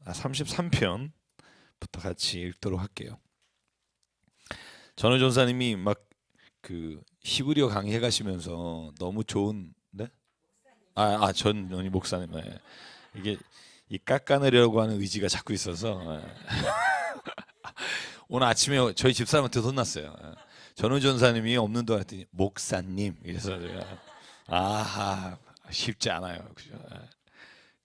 33편부터 같이 읽도록 할게요. 전우 전사님이 막 그 히브리어 강의해 가시면서 너무 좋은데? 전원희 목사님. 네. 이게 이 깎아내려고 하는 의지가 자꾸 있어서 오늘 아침에 저희 집사람한테 혼났어요. 전우 전사님이 없는 동안 했더니 목사님 이래서 제가 쉽지 않아요. 그죠?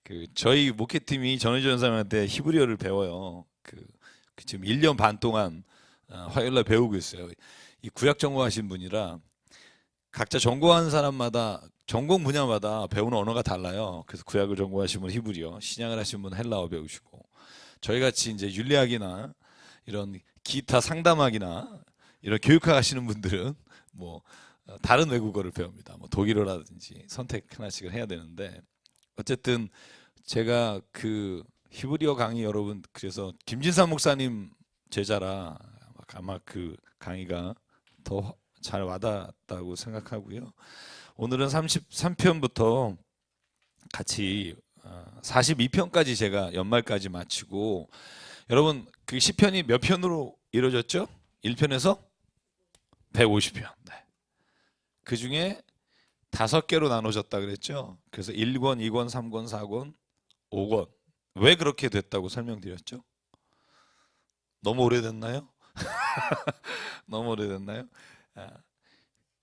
그 저희 목회팀이 전우 전사님한테 히브리어를 배워요. 지금 1년 반 동안 화요일 날 배우고 있어요. 이 구약 전공하신 분이라 각자 전공하는 사람마다 전공 분야마다 배우는 언어가 달라요. 그래서 구약을 전공하신 분은 히브리어, 신약을 하신 분은 헬라어 배우시고, 저희 같이 이제 윤리학이나 이런 기타 상담학이나 이런 교육학 하시는 분들은 뭐 다른 외국어를 배웁니다. 뭐 독일어라든지 선택 하나씩을 해야 되는데, 어쨌든 제가 그 히브리어 강의 여러분, 그래서 김진삼 목사님 제자라 아마 그 강의가 더 잘 와닿았다고 생각하고요. 오늘은 33편부터 같이 42편까지 제가 연말까지 마치고, 여러분 그 시편이 몇 편으로 이루어졌죠? 1편에서 150편. 네. 그 중에 5개로 나눠졌다 그랬죠. 그래서 1권, 2권, 3권, 4권, 5권. 왜 그렇게 됐다고 설명드렸죠? 너무 오래됐나요? 너무 오래됐나요?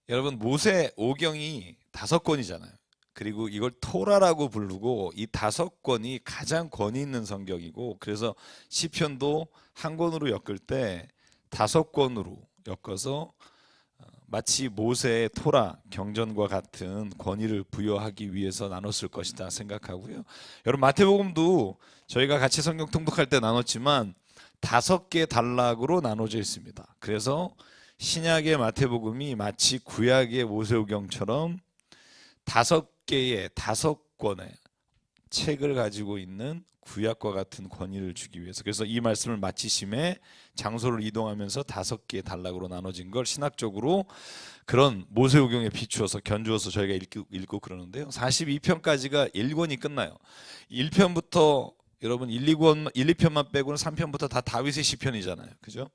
여러분 모세 오경이 5권이잖아요. 그리고 이걸 토라라고 부르고, 이 5권이 가장 권위 있는 성경이고, 그래서 시편도 한 권으로 엮을 때 5권으로 엮어서 마치 모세의 토라 경전과 같은 권위를 부여하기 위해서 나눴을 것이다 생각하고요. 여러분 마태복음도 저희가 같이 성경 통독할 때 나눴지만 5개 단락으로 나눠져 있습니다. 그래서 신약의 마태복음이 마치 구약의 모세오경처럼 5개의 5권의 책을 가지고 있는 구약과 같은 권위를 주기 위해서, 그래서 이 말씀을 마치심에 장소를 이동하면서 5개의 단락으로 나눠진 걸 신학적으로 그런 모세오경에 비추어서 견주어서 저희가 읽고 그러는데요. 42편까지가 1권이 끝나요. 1편부터 여러분 1, 2편만 빼고는 3편부터 다 다윗의 시편이잖아요. 그죠?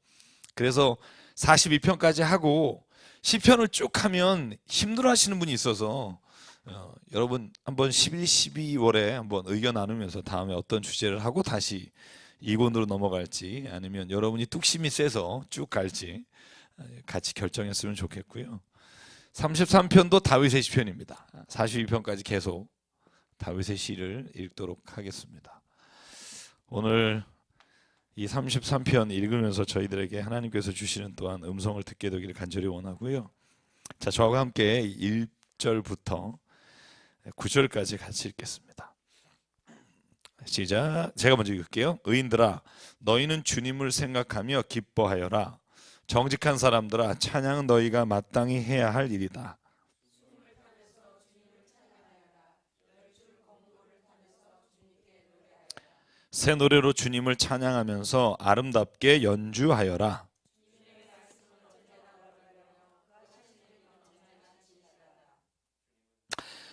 그래서 42편까지 하고 시편을 쭉 하면 힘들어 하시는 분이 있어서 여러분 한번 11, 12월에 한번 의견 나누면서 다음에 어떤 주제를 하고 다시 2권으로 넘어갈지, 아니면 여러분이 뚝심이 세서 쭉 갈지 같이 결정했으면 좋겠고요. 33편도 다윗의 시편입니다. 42편까지 계속 다윗의 시를 읽도록 하겠습니다. 오늘 이 33편 읽으면서 저희들에게 하나님께서 주시는 또한 음성을 듣게 되기를 간절히 원하고요. 자, 저와 함께 1절부터 9절까지 같이 읽겠습니다. 시작. 제가 먼저 읽을게요. 의인들아, 너희는 주님을 생각하며 기뻐하여라. 정직한 사람들아, 찬양은 너희가 마땅히 해야 할 일이다. 새 노래로 주님을 찬양하면서 아름답게 연주하여라.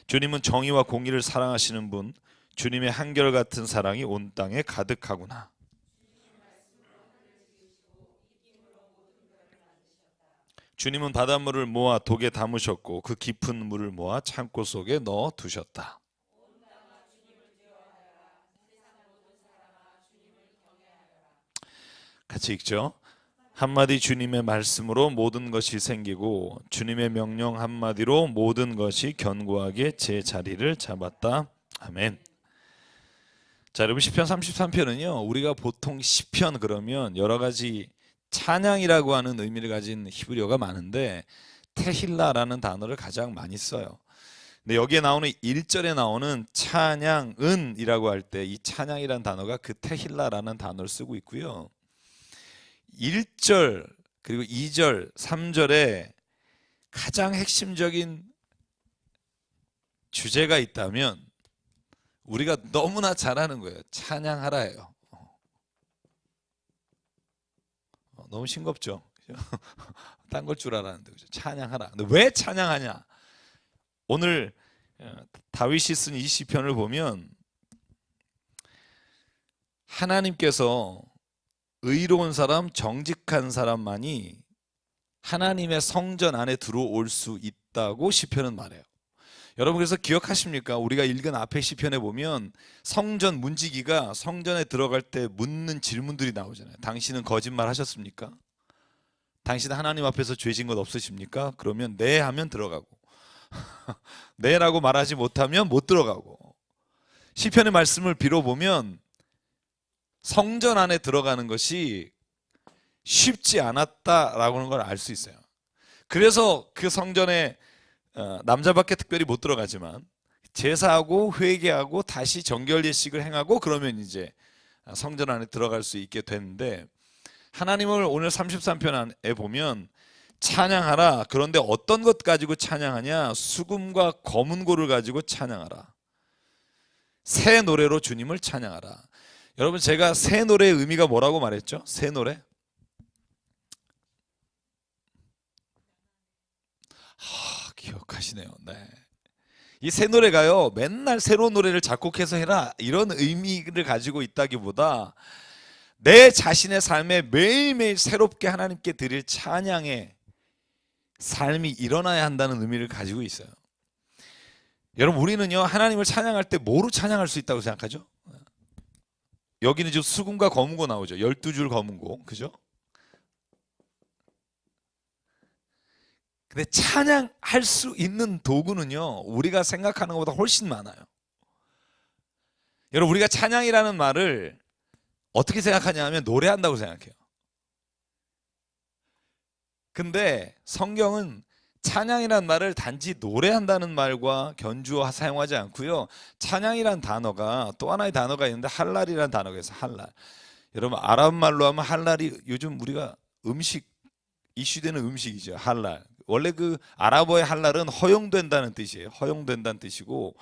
주님은 정의와 공의를 사랑하시는 분, 주님의 한결같은 사랑이 온 땅에 가득하구나. 주님은 바닷물을 모아 독에 담으셨고 그 깊은 물을 모아 창고 속에 넣어 두셨다. 같이 읽죠. 한마디 주님의 말씀으로 모든 것이 생기고 주님의 명령 한마디로 모든 것이 견고하게 제 자리를 잡았다. 아멘. 자, 여러분 시편 33편은요, 우리가 보통 시편 그러면 여러 가지 찬양이라고 하는 의미를 가진 히브리어가 많은데 테힐라라는 단어를 가장 많이 써요. 근데 여기에 나오는 1절에 나오는 찬양은이라고 할 때 이 찬양이라는 단어가 그 테힐라라는 단어를 쓰고 있고요. 1절 그리고 2절, 3절에 가장 핵심적인 주제가 있다면 우리가 너무나 잘 아는 거예요. 찬양하라예요. 너무 싱겁죠? 딴 걸 줄 알았는데 그죠? 찬양하라. 근데 왜 찬양하냐? 오늘 다윗이 쓴 이 시편을 보면 하나님께서 의로운 사람, 정직한 사람만이 하나님의 성전 안에 들어올 수 있다고 시편은 말해요. 여러분 그래서 기억하십니까? 우리가 읽은 앞에 시편에 보면 성전 문지기가 성전에 들어갈 때 묻는 질문들이 나오잖아요. 당신은 거짓말 하셨습니까? 당신은 하나님 앞에서 죄진 것 없으십니까? 그러면 네 하면 들어가고 네라고 말하지 못하면 못 들어가고. 시편의 말씀을 빌어보면 성전 안에 들어가는 것이 쉽지 않았다라고 하는 걸 알 수 있어요. 그래서 그 성전에 남자밖에 특별히 못 들어가지만 제사하고 회개하고 다시 정결 예식을 행하고 그러면 이제 성전 안에 들어갈 수 있게 되는데, 하나님을 오늘 33편에 보면 찬양하라. 그런데 어떤 것 가지고 찬양하냐? 수금과 검은고를 가지고 찬양하라. 새 노래로 주님을 찬양하라. 여러분 제가 새 노래의 의미가 뭐라고 말했죠? 새 노래? 기억하시네요. 네. 이 새 노래가요, 맨날 새로운 노래를 작곡해서 해라 이런 의미를 가지고 있다기보다 내 자신의 삶에 매일매일 새롭게 하나님께 드릴 찬양의 삶이 일어나야 한다는 의미를 가지고 있어요. 여러분 우리는요 하나님을 찬양할 때 뭐로 찬양할 수 있다고 생각하죠? 여기는 지금 수금과 검은고 나오죠. 12줄 검은고, 그죠? 근데 찬양할 수 있는 도구는요 우리가 생각하는 것보다 훨씬 많아요. 여러분 우리가 찬양이라는 말을 어떻게 생각하냐 하면 노래한다고 생각해요. 근데 성경은 찬양이라는 말을 단지 노래한다는 말과 견주어 사용하지 않고요, 찬양이라는 단어가 또 하나의 단어가 있는데 할랄이라는 단어가 있어요. 할랄. 여러분 아랍 말로 하면 할랄이 요즘 우리가 음식 이슈되는 음식이죠. 할랄. 원래 그 아랍어의 할랄은 허용된다는 뜻이에요. 허용된다는 뜻이고,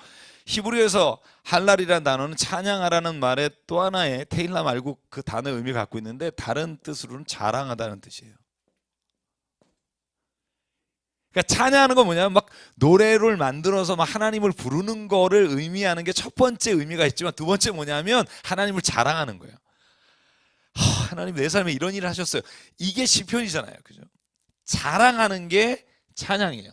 히브리어에서 할랄이라는 단어는 찬양하라는 말의 또 하나의 테일라 말고 그 단어의 의미를 갖고 있는데 다른 뜻으로는 자랑하다는 뜻이에요. 그러니까 찬양하는 건 뭐냐면 막 노래를 만들어서 막 하나님을 부르는 거를 의미하는 게 첫 번째 의미가 있지만, 두 번째 뭐냐면 하나님을 자랑하는 거예요. 하나님 내 삶에 이런 일을 하셨어요. 이게 시편이잖아요. 그죠? 자랑하는 게 찬양이에요.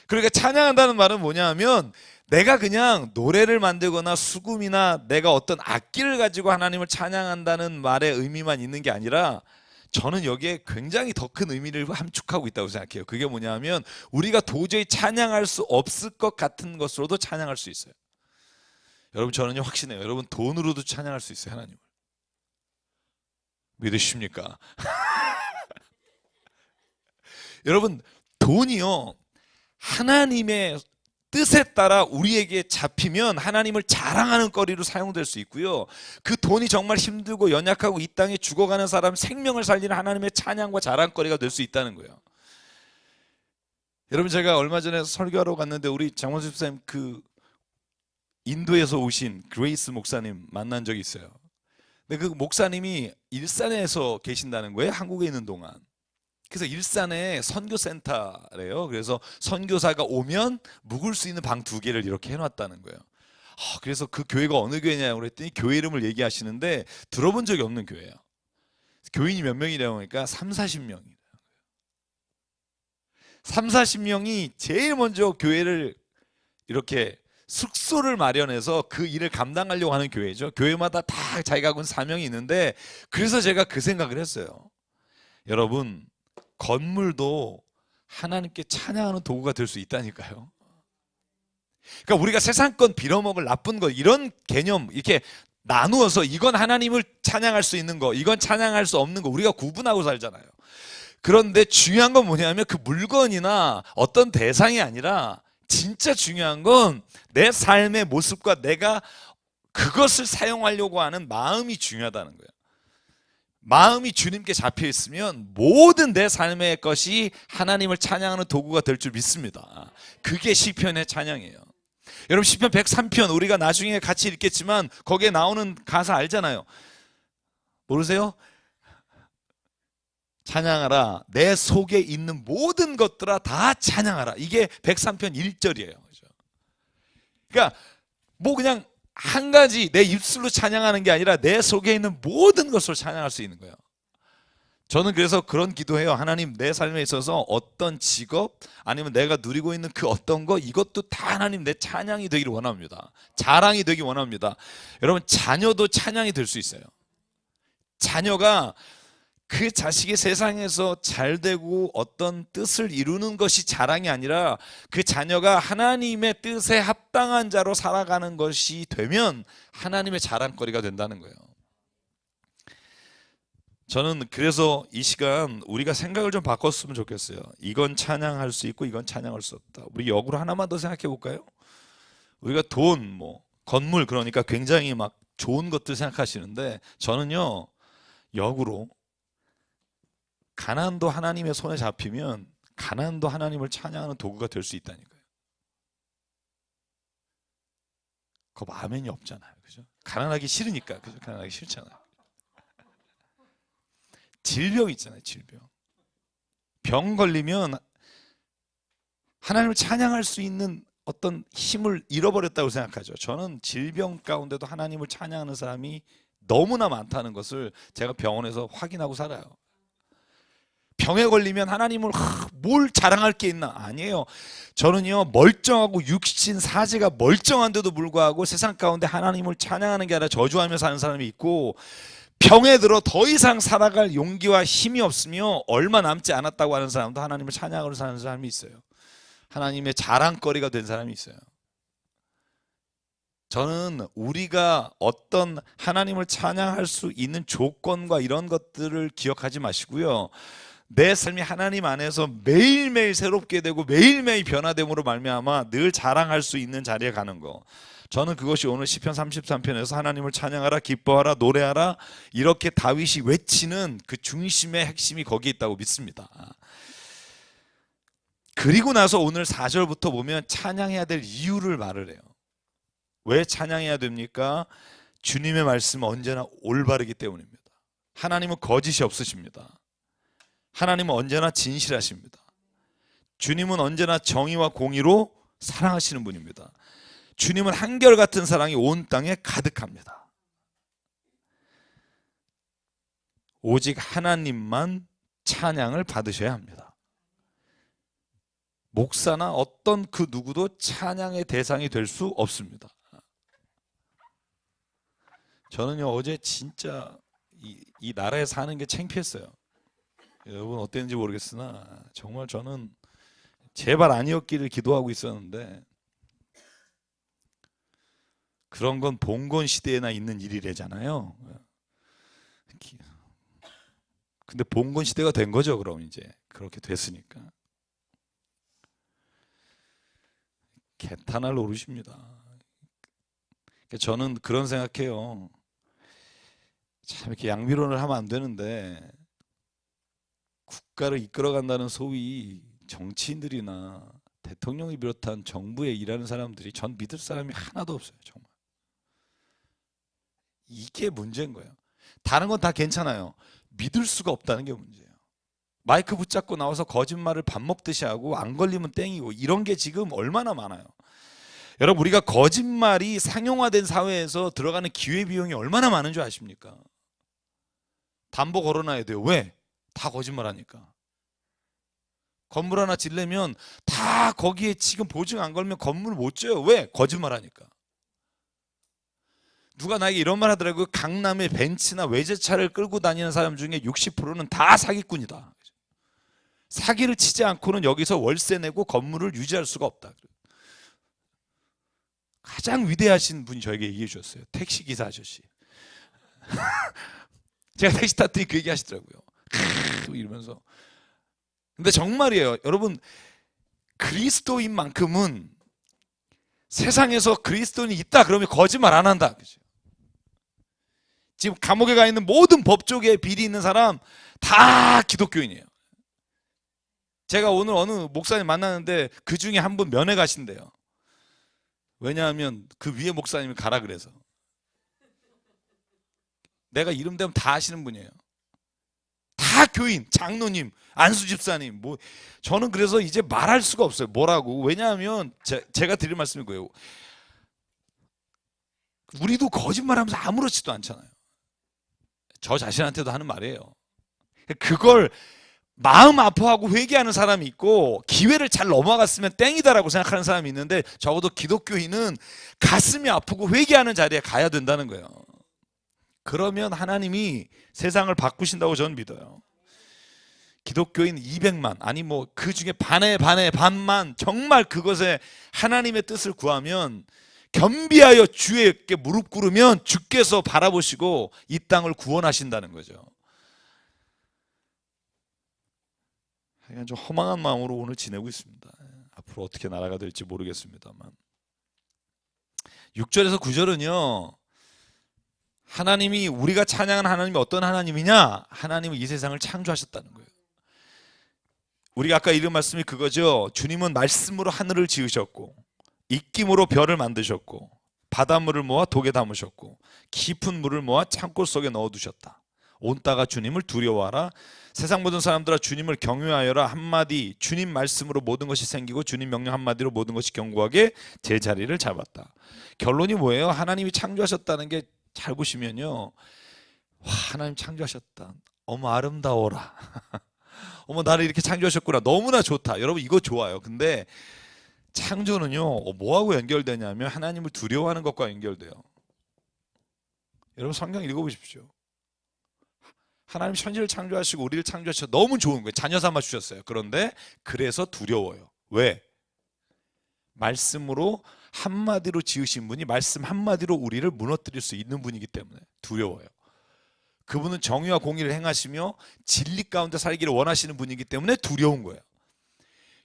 그러니까 찬양한다는 말은 뭐냐 하면 내가 그냥 노래를 만들거나 수금이나 내가 어떤 악기를 가지고 하나님을 찬양한다는 말의 의미만 있는 게 아니라, 저는 여기에 굉장히 더 큰 의미를 함축하고 있다고 생각해요. 그게 뭐냐 하면 우리가 도저히 찬양할 수 없을 것 같은 것으로도 찬양할 수 있어요. 여러분 저는요 확신해요. 여러분 돈으로도 찬양할 수 있어요. 하나님을. 믿으십니까? 여러분 돈이요 하나님의 뜻에 따라 우리에게 잡히면 하나님을 자랑하는 거리로 사용될 수 있고요, 그 돈이 정말 힘들고 연약하고 이 땅에 죽어가는 사람 생명을 살리는 하나님의 찬양과 자랑거리가 될 수 있다는 거예요. 여러분 제가 얼마 전에 설교하러 갔는데 우리 장원수 집사님 그 인도에서 오신 그레이스 목사님 만난 적이 있어요. 근데 그 목사님이 일산에서 계신다는 거예요. 한국에 있는 동안. 그래서 일산에 선교센터래요. 그래서 선교사가 오면 묵을 수 있는 방 2개를 이렇게 해놨다는 거예요. 그래서 그 교회가 어느 교회냐고 그랬더니 교회 이름을 얘기하시는데 들어본 적이 없는 교회예요. 교인이 몇 명이라고 하니까 30-40명이에요. 30-40명이 제일 먼저 교회를 이렇게 숙소를 마련해서 그 일을 감당하려고 하는 교회죠. 교회마다 다 자기가 갖고 있는 사명이 있는데, 그래서 제가 그 생각을 했어요. 여러분 건물도 하나님께 찬양하는 도구가 될 수 있다니까요. 그러니까 우리가 세상 건 빌어먹을 나쁜 거 이런 개념 이렇게 나누어서 이건 하나님을 찬양할 수 있는 거, 이건 찬양할 수 없는 거 우리가 구분하고 살잖아요. 그런데 중요한 건 뭐냐면 그 물건이나 어떤 대상이 아니라 진짜 중요한 건 내 삶의 모습과 내가 그것을 사용하려고 하는 마음이 중요하다는 거예요. 마음이 주님께 잡혀 있으면 모든 내 삶의 것이 하나님을 찬양하는 도구가 될 줄 믿습니다. 그게 시편의 찬양이에요. 여러분 시편 103편 우리가 나중에 같이 읽겠지만 거기에 나오는 가사 알잖아요. 모르세요? 찬양하라 내 속에 있는 모든 것들아 다 찬양하라. 이게 103편 1절이에요. 그러니까 뭐 그냥 한 가지 내 입술로 찬양하는 게 아니라 내 속에 있는 모든 것을 찬양할 수 있는 거예요. 저는 그래서 그런 기도해요. 하나님, 내 삶에 있어서 어떤 직업 아니면 내가 누리고 있는 그 어떤 거, 이것도 다 하나님 내 찬양이 되기를 원합니다. 자랑이 되기 원합니다. 여러분, 자녀도 찬양이 될 수 있어요. 자녀가 그 자식이 세상에서 잘 되고 어떤 뜻을 이루는 것이 자랑이 아니라 그 자녀가 하나님의 뜻에 합당한 자로 살아가는 것이 되면 하나님의 자랑거리가 된다는 거예요. 저는 그래서 이 시간 우리가 생각을 좀 바꿨으면 좋겠어요. 이건 찬양할 수 있고 이건 찬양할 수 없다. 우리 역으로 하나만 더 생각해 볼까요? 우리가 돈, 건물, 그러니까 굉장히 막 좋은 것들 생각하시는데, 저는요 역으로 가난도 하나님의 손에 잡히면 가난도 하나님을 찬양하는 도구가 될 수 있다니까요. 그거 아멘이 없잖아요. 그죠? 가난하기 싫으니까. 그죠? 가난하기 싫잖아요. 질병 있잖아요. 질병. 병 걸리면 하나님을 찬양할 수 있는 어떤 힘을 잃어버렸다고 생각하죠. 저는 질병 가운데도 하나님을 찬양하는 사람이 너무나 많다는 것을 제가 병원에서 확인하고 살아요. 병에 걸리면 하나님을 뭘 자랑할 게 있나? 아니에요. 저는요 멀쩡하고 육신 사지가 멀쩡한데도 불구하고 세상 가운데 하나님을 찬양하는 게 아니라 저주하며 사는 사람이 있고, 병에 들어 더 이상 살아갈 용기와 힘이 없으며 얼마 남지 않았다고 하는 사람도 하나님을 찬양하고 사는 사람이 있어요. 하나님의 자랑거리가 된 사람이 있어요. 저는 우리가 어떤 하나님을 찬양할 수 있는 조건과 이런 것들을 기억하지 마시고요, 내 삶이 하나님 안에서 매일매일 새롭게 되고 매일매일 변화됨으로 말미암아 늘 자랑할 수 있는 자리에 가는 거, 저는 그것이 오늘 시편 33편에서 하나님을 찬양하라, 기뻐하라, 노래하라, 이렇게 다윗이 외치는 그 중심의 핵심이 거기에 있다고 믿습니다. 그리고 나서 오늘 4절부터 보면 찬양해야 될 이유를 말을 해요. 왜 찬양해야 됩니까? 주님의 말씀은 언제나 올바르기 때문입니다. 하나님은 거짓이 없으십니다. 하나님은 언제나 진실하십니다. 주님은 언제나 정의와 공의로 사랑하시는 분입니다. 주님은 한결같은 사랑이 온 땅에 가득합니다. 오직 하나님만 찬양을 받으셔야 합니다. 목사나 어떤 그 누구도 찬양의 대상이 될 수 없습니다. 저는요 어제 진짜 이 나라에 사는 게 창피했어요. 여러분 어땠는지 모르겠으나 정말 저는 제발 아니었기를 기도하고 있었는데, 그런 건 봉건 시대에나 있는 일이래잖아요. 근데 봉건 시대가 된 거죠. 그럼 이제 그렇게 됐으니까 개탄할 노릇입니다. 저는 그런 생각해요. 참 이렇게 양비론을 하면 안 되는데, 국가를 이끌어간다는 소위 정치인들이나 대통령을 비롯한 정부에 일하는 사람들이 전 믿을 사람이 하나도 없어요. 정말 이게 문제인 거예요. 다른 건 다 괜찮아요. 믿을 수가 없다는 게 문제예요. 마이크 붙잡고 나와서 거짓말을 밥 먹듯이 하고 안 걸리면 땡이고, 이런 게 지금 얼마나 많아요. 여러분, 우리가 거짓말이 상용화된 사회에서 들어가는 기회비용이 얼마나 많은 줄 아십니까? 담보 걸어놔야 돼요. 왜? 다 거짓말하니까. 건물 하나 지려면 다 거기에 지금 보증 안 걸면 건물 못 져요. 왜? 거짓말하니까. 누가 나에게 이런 말 하더라고요. 강남에 벤츠나 외제차를 끌고 다니는 사람 중에 60%는 다 사기꾼이다. 사기를 치지 않고는 여기서 월세 내고 건물을 유지할 수가 없다. 가장 위대하신 분이 저에게 얘기해 주셨어요. 택시기사 아저씨. 제가 택시 탔더니 그 얘기 하시더라고요. 이러면서. 근데 정말이에요. 여러분, 그리스도인만큼은 세상에서 그리스도인이 있다 그러면 거짓말 안 한다. 그죠? 지금 감옥에 가 있는 모든 법조계에 비리 있는 사람 다 기독교인이에요. 제가 오늘 어느 목사님 만나는데 그 중에 한 분 면회 가신대요. 왜냐하면 그 위에 목사님이 가라 그래서. 내가 이름 대면 다 아시는 분이에요. 다 교인, 장로님, 안수 집사님. 저는 그래서 이제 말할 수가 없어요. 뭐라고? 왜냐하면 제가 드릴 말씀이 그거예요. 우리도 거짓말하면서 아무렇지도 않잖아요. 저 자신한테도 하는 말이에요. 그걸 마음 아파하고 회개하는 사람이 있고, 기회를 잘 넘어갔으면 땡이다라고 생각하는 사람이 있는데, 적어도 기독교인은 가슴이 아프고 회개하는 자리에 가야 된다는 거예요. 그러면 하나님이 세상을 바꾸신다고 저는 믿어요. 기독교인 200만, 아니 뭐 그 중에 반의 반만 정말 그것에 하나님의 뜻을 구하면, 겸비하여 주에게 무릎 꿇으면 주께서 바라보시고 이 땅을 구원하신다는 거죠. 그냥 좀 허망한 마음으로 오늘 지내고 있습니다. 앞으로 어떻게 나라가 될지 모르겠습니다만, 6절에서 9절은요, 하나님이, 우리가 찬양하는 하나님이 어떤 하나님이냐? 하나님은 이 세상을 창조하셨다는 거예요. 우리가 아까 읽은 말씀이 그거죠. 주님은 말씀으로 하늘을 지으셨고, 입김으로 별을 만드셨고, 바닷물을 모아 독에 담으셨고, 깊은 물을 모아 창고 속에 넣어두셨다. 온 따가 주님을 두려워하라. 세상 모든 사람들아 주님을 경외하여라. 한마디, 주님 말씀으로 모든 것이 생기고 주님 명령 한마디로 모든 것이 견고하게 제 자리를 잡았다. 결론이 뭐예요? 하나님이 창조하셨다는 게 잘 보시면요, 와, 하나님 창조하셨다, 어머 아름다워라. 어머 나를 이렇게 창조하셨구나, 너무나 좋다. 여러분 이거 좋아요. 근데 창조는요, 뭐하고 연결되냐면 하나님을 두려워하는 것과 연결돼요. 여러분 성경 읽어보십시오. 하나님 천지를 창조하시고 우리를 창조하셔서 너무 좋은 거예요. 자녀 삼아 주셨어요. 그런데 그래서 두려워요. 왜? 말씀으로 한마디로 지으신 분이 말씀 한마디로 우리를 무너뜨릴 수 있는 분이기 때문에 두려워요. 그분은 정의와 공의를 행하시며 진리 가운데 살기를 원하시는 분이기 때문에 두려운 거예요.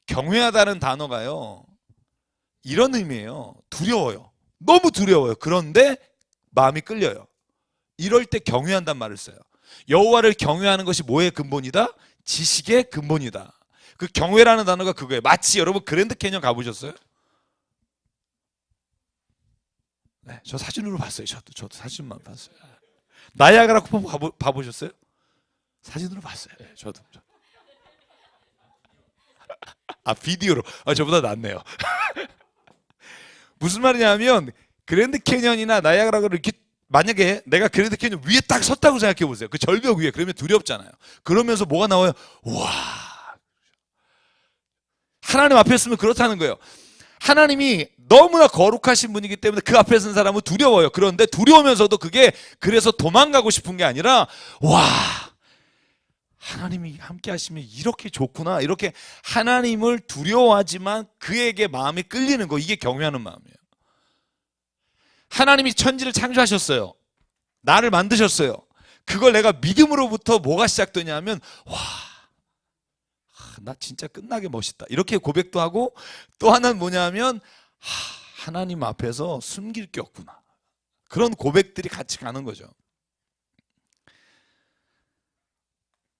경외하다는 단어가요, 이런 의미예요. 두려워요. 너무 두려워요. 그런데 마음이 끌려요. 이럴 때 경외한단 말을 써요. 여호와를 경외하는 것이 뭐의 근본이다? 지식의 근본이다. 그 경외라는 단어가 그거예요. 마치 여러분 그랜드 캐니언 가보셨어요? 네, 저 사진으로 봤어요. 저도 사진만 봤어요. 나이아가라 폭포 봐보셨어요? 사진으로 봤어요. 네, 저도. 아, 비디오로. 아, 저보다 낫네요. 무슨 말이냐면, 그랜드 캐니언이나 나이아가라를 이렇게, 만약에 내가 그랜드 캐니언 위에 딱 섰다고 생각해 보세요. 그 절벽 위에. 그러면 두렵잖아요. 그러면서 뭐가 나와요? 와, 하나님 앞에 있으면 그렇다는 거예요. 하나님이 너무나 거룩하신 분이기 때문에 그 앞에 선 사람은 두려워요. 그런데 두려우면서도 그게 그래서 도망가고 싶은 게 아니라, 와, 하나님이 함께 하시면 이렇게 좋구나. 이렇게 하나님을 두려워하지만 그에게 마음이 끌리는 거, 이게 경외하는 마음이에요. 하나님이 천지를 창조하셨어요. 나를 만드셨어요. 그걸 내가 믿음으로부터 뭐가 시작되냐면, 와, 나 진짜 끝나게 멋있다. 이렇게 고백도 하고, 또 하나는 뭐냐면, 하나님 앞에서 숨길 게 없구나. 그런 고백들이 같이 가는 거죠.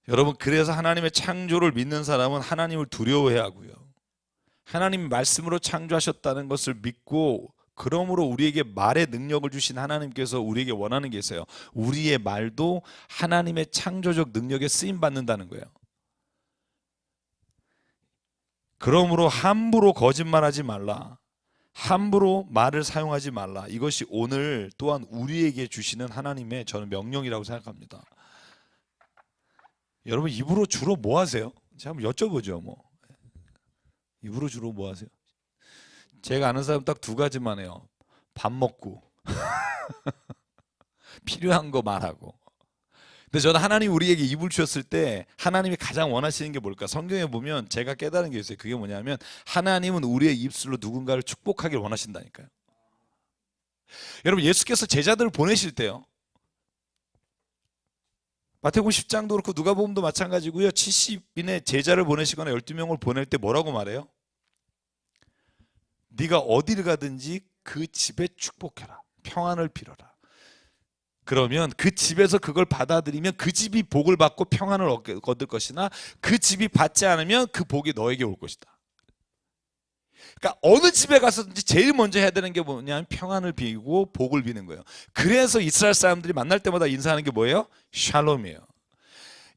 여러분, 그래서 하나님의 창조를 믿는 사람은 하나님을 두려워해야 하고요. 하나님이 말씀으로 창조하셨다는 것을 믿고, 그러므로 우리에게 말의 능력을 주신 하나님께서 우리에게 원하는 게 있어요. 우리의 말도 하나님의 창조적 능력에 쓰임 받는다는 거예요. 그러므로 함부로 거짓말하지 말라. 함부로 말을 사용하지 말라. 이것이 오늘 또한 우리에게 주시는 하나님의, 저는 명령이라고 생각합니다. 여러분 입으로 주로 뭐 하세요? 제가 한번 여쭤보죠. 뭐 입으로 주로 뭐 하세요? 제가 아는 사람 딱 두 가지만 해요. 밥 먹고 필요한 거 말하고. 근데 저는 하나님 우리에게 입을 주셨을 때 하나님이 가장 원하시는 게 뭘까? 성경에 보면 제가 깨달은 게 있어요. 그게 뭐냐면, 하나님은 우리의 입술로 누군가를 축복하길 원하신다니까요. 여러분, 예수께서 제자들을 보내실 때요, 마태복음 10장도 그렇고 누가복음도 마찬가지고요, 70인의 제자를 보내시거나 12명을 보낼 때 뭐라고 말해요? 네가 어디를 가든지 그 집에 축복해라. 평안을 빌어라. 그러면 그 집에서 그걸 받아들이면 그 집이 복을 받고 평안을 얻을 것이나, 그 집이 받지 않으면 그 복이 너에게 올 것이다. 그러니까 어느 집에 가서든지 제일 먼저 해야 되는 게 뭐냐면 평안을 빌고 복을 비는 거예요. 그래서 이스라엘 사람들이 만날 때마다 인사하는 게 뭐예요? 샬롬이에요.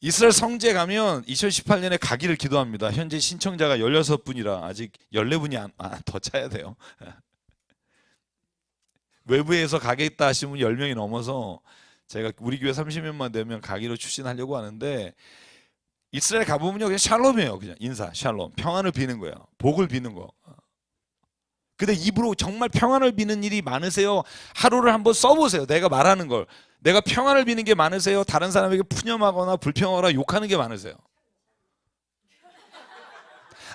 이스라엘 성지에 가면 2018년에 가기를 기도합니다. 현재 신청자가 16분이라 아직 14분이 더 차야 돼요. 외부에서 가겠다 하시는 분 10명이 넘어서 제가 우리 교회 30명만 되면 가기로 추진하려고 하는데, 이스라엘 가보면요 그냥 샬롬이에요. 그냥 인사, 샬롬, 평안을 비는 거예요. 복을 비는 거. 근데 입으로 정말 평안을 비는 일이 많으세요? 하루를 한번 써보세요. 내가 말하는 걸. 내가 평안을 비는 게 많으세요? 다른 사람에게 푸념하거나 불평하거나 욕하는 게 많으세요?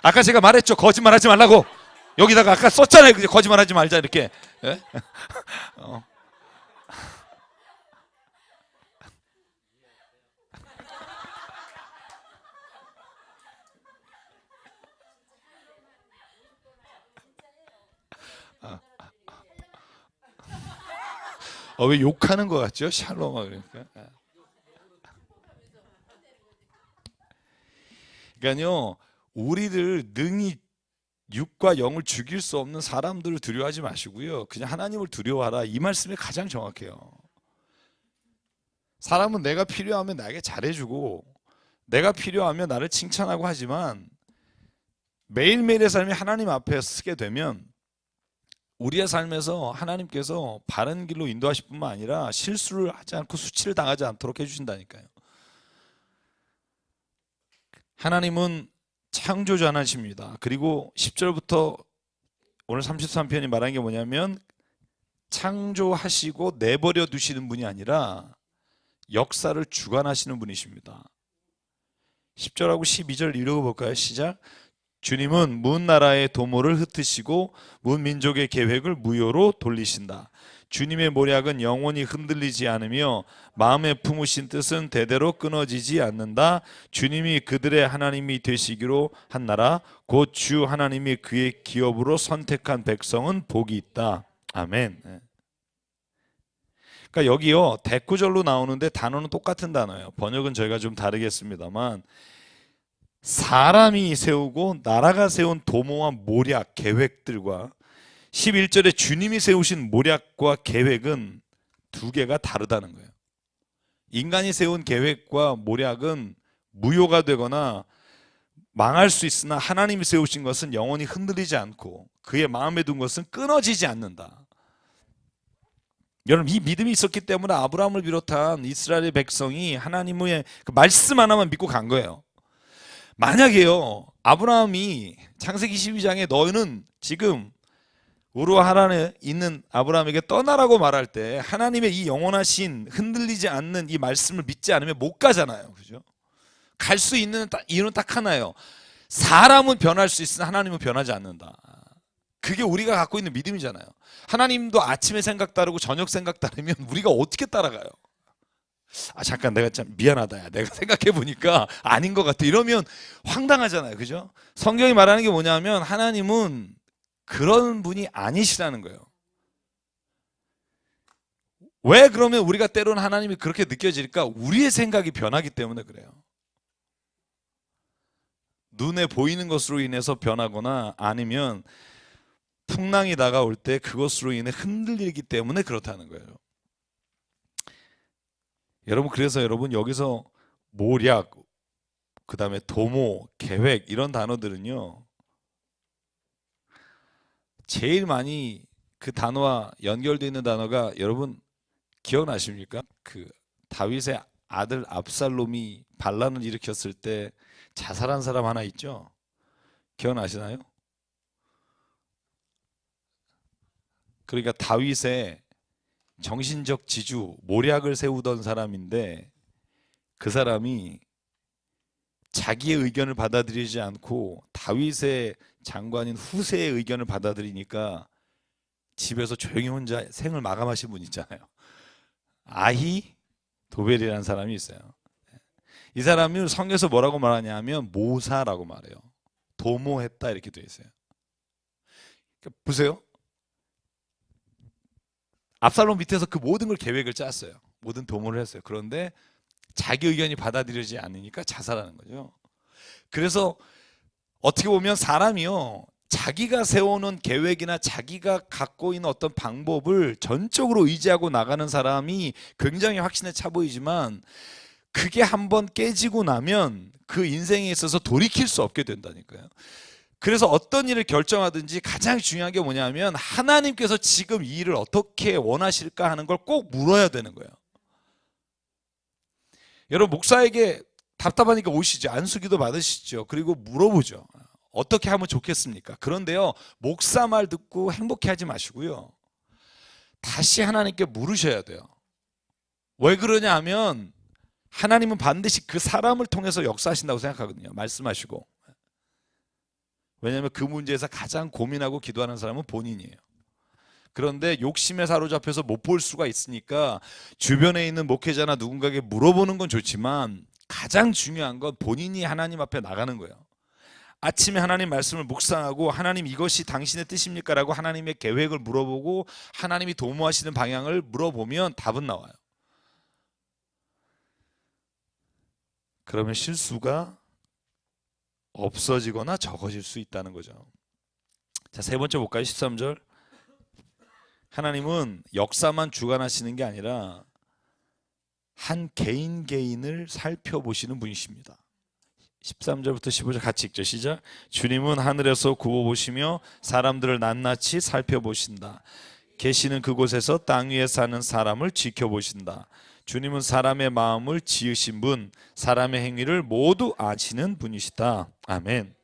아까 제가 말했죠. 거짓말하지 말라고. 여기다가 아까 썼잖아요. 거짓말하지 말자 이렇게. 예? 어. 왜 욕하는 것 같죠? 샬롬 그러니까. 그러니까요, 우리들 능히 육과 영을 죽일 수 없는 사람들을 두려워하지 마시고요. 그냥 하나님을 두려워하라. 이 말씀이 가장 정확해요. 사람은 내가 필요하면 나에게 잘해주고, 내가 필요하면 나를 칭찬하고 하지만, 매일매일의 삶이 하나님 앞에 서게 되면 우리의 삶에서 하나님께서 바른 길로 인도하실 뿐만 아니라 실수를 하지 않고 수치를 당하지 않도록 해주신다니까요. 하나님은 창조주 하나님이십니다. 그리고 10절부터 오늘 33편이 말하는 게 뭐냐면, 창조하시고 내버려 두시는 분이 아니라 역사를 주관하시는 분이십니다. 10절하고 12절 읽어볼까요? 시작. 주님은 문 나라의 도모를 흩으시고 문 민족의 계획을 무효로 돌리신다. 주님의 모략은 영원히 흔들리지 않으며 마음에 품으신 뜻은 대대로 끊어지지 않는다. 주님이 그들의 하나님이 되시기로 한 나라 곧 주 하나님이 그의 기업으로 선택한 백성은 복이 있다. 아멘. 그러니까 여기요 대꾸절로 나오는데 단어는 똑같은 단어예요. 번역은 저희가 좀 다르겠습니다만, 사람이 세우고 나라가 세운 도모와 모략, 계획들과 11절에 주님이 세우신 모략과 계획은 두 개가 다르다는 거예요. 인간이 세운 계획과 모략은 무효가 되거나 망할 수 있으나, 하나님이 세우신 것은 영원히 흔들리지 않고 그의 마음에 둔 것은 끊어지지 않는다. 여러분, 이 믿음이 있었기 때문에 아브라함을 비롯한 이스라엘의 백성이 하나님의 그 말씀 하나만 믿고 간 거예요. 만약에요 아브라함이 창세기 12장에 너희는 지금 우르와 하란에 있는 아브라함에게 떠나라고 말할 때 하나님의 이 영원하신 흔들리지 않는 이 말씀을 믿지 않으면 못 가잖아요. 그죠? 갈 수 있는 이유는 딱 하나예요. 사람은 변할 수 있으나 하나님은 변하지 않는다. 그게 우리가 갖고 있는 믿음이잖아요. 하나님도 아침에 생각 따르고 저녁 생각 따르면 우리가 어떻게 따라가요? 잠깐 내가 참 미안하다. 야, 내가 생각해 보니까 아닌 것 같아. 이러면 황당하잖아요. 그죠? 성경이 말하는 게 뭐냐면 하나님은 그런 분이 아니시라는 거예요. 왜 그러면 우리가 때로는 하나님이 그렇게 느껴질까? 우리의 생각이 변하기 때문에 그래요. 눈에 보이는 것으로 인해서 변하거나 아니면 풍랑이 다가올 때 그것으로 인해 흔들리기 때문에 그렇다는 거예요. 여러분, 그래서 여러분 여기서 모략, 그 다음에 도모, 계획 이런 단어들은요 제일 많이 그 단어와 연결되어 있는 단어가 여러분 기억나십니까? 그 다윗의 아들 압살롬이 반란을 일으켰을 때 자살한 사람 하나 있죠? 기억나시나요? 그러니까 다윗의 정신적 지주, 모략을 세우던 사람인데 그 사람이 자기의 의견을 받아들이지 않고 다윗의 장관인 후세의 의견을 받아들이니까 집에서 조용히 혼자 생을 마감하신 분 있잖아요. 아히 도벨이라는 사람이 있어요. 이 사람이 성경에서 뭐라고 말하냐면 모사라고 말해요. 도모했다 이렇게 되어 있어요. 그러니까 보세요. 압살롬 밑에서 그 모든 걸 계획을 짰어요. 모든 도모를 했어요. 그런데 자기 의견이 받아들여지지 않으니까 자살하는 거죠. 그래서 어떻게 보면 사람이요 자기가 세워놓은 계획이나 자기가 갖고 있는 어떤 방법을 전적으로 의지하고 나가는 사람이 굉장히 확신에 차 보이지만 그게 한번 깨지고 나면 그 인생에 있어서 돌이킬 수 없게 된다니까요. 그래서 어떤 일을 결정하든지 가장 중요한 게 뭐냐면 하나님께서 지금 이 일을 어떻게 원하실까 하는 걸 꼭 물어야 되는 거예요. 여러분, 목사에게 답답하니까 오시죠. 안수기도 받으시죠. 그리고 물어보죠. 어떻게 하면 좋겠습니까? 그런데요, 목사 말 듣고 행복해하지 마시고요, 다시 하나님께 물으셔야 돼요. 왜 그러냐 하면 하나님은 반드시 그 사람을 통해서 역사하신다고 생각하거든요. 말씀하시고. 왜냐하면 그 문제에서 가장 고민하고 기도하는 사람은 본인이에요. 그런데 욕심에 사로잡혀서 못 볼 수가 있으니까 주변에 있는 목회자나 누군가에게 물어보는 건 좋지만 가장 중요한 건 본인이 하나님 앞에 나가는 거예요. 아침에 하나님 말씀을 묵상하고 하나님 이것이 당신의 뜻입니까? 라고 하나님의 계획을 물어보고 하나님이 도모하시는 방향을 물어보면 답은 나와요. 그러면 실수가 없어지거나 적어질 수 있다는 거죠. 자, 세 번째 볼까요? 13절. 하나님은 역사만 주관하시는 게 아니라 한 개인 개인을 살펴보시는 분이십니다. 13절부터 15절 같이 읽죠. 시작. 주님은 하늘에서 굽어보시며 사람들을 낱낱이 살펴보신다. 계시는 그곳에서 땅 위에 사는 사람을 지켜보신다. 주님은 사람의 마음을 지으신 분, 사람의 행위를 모두 아시는 분이시다. 아멘.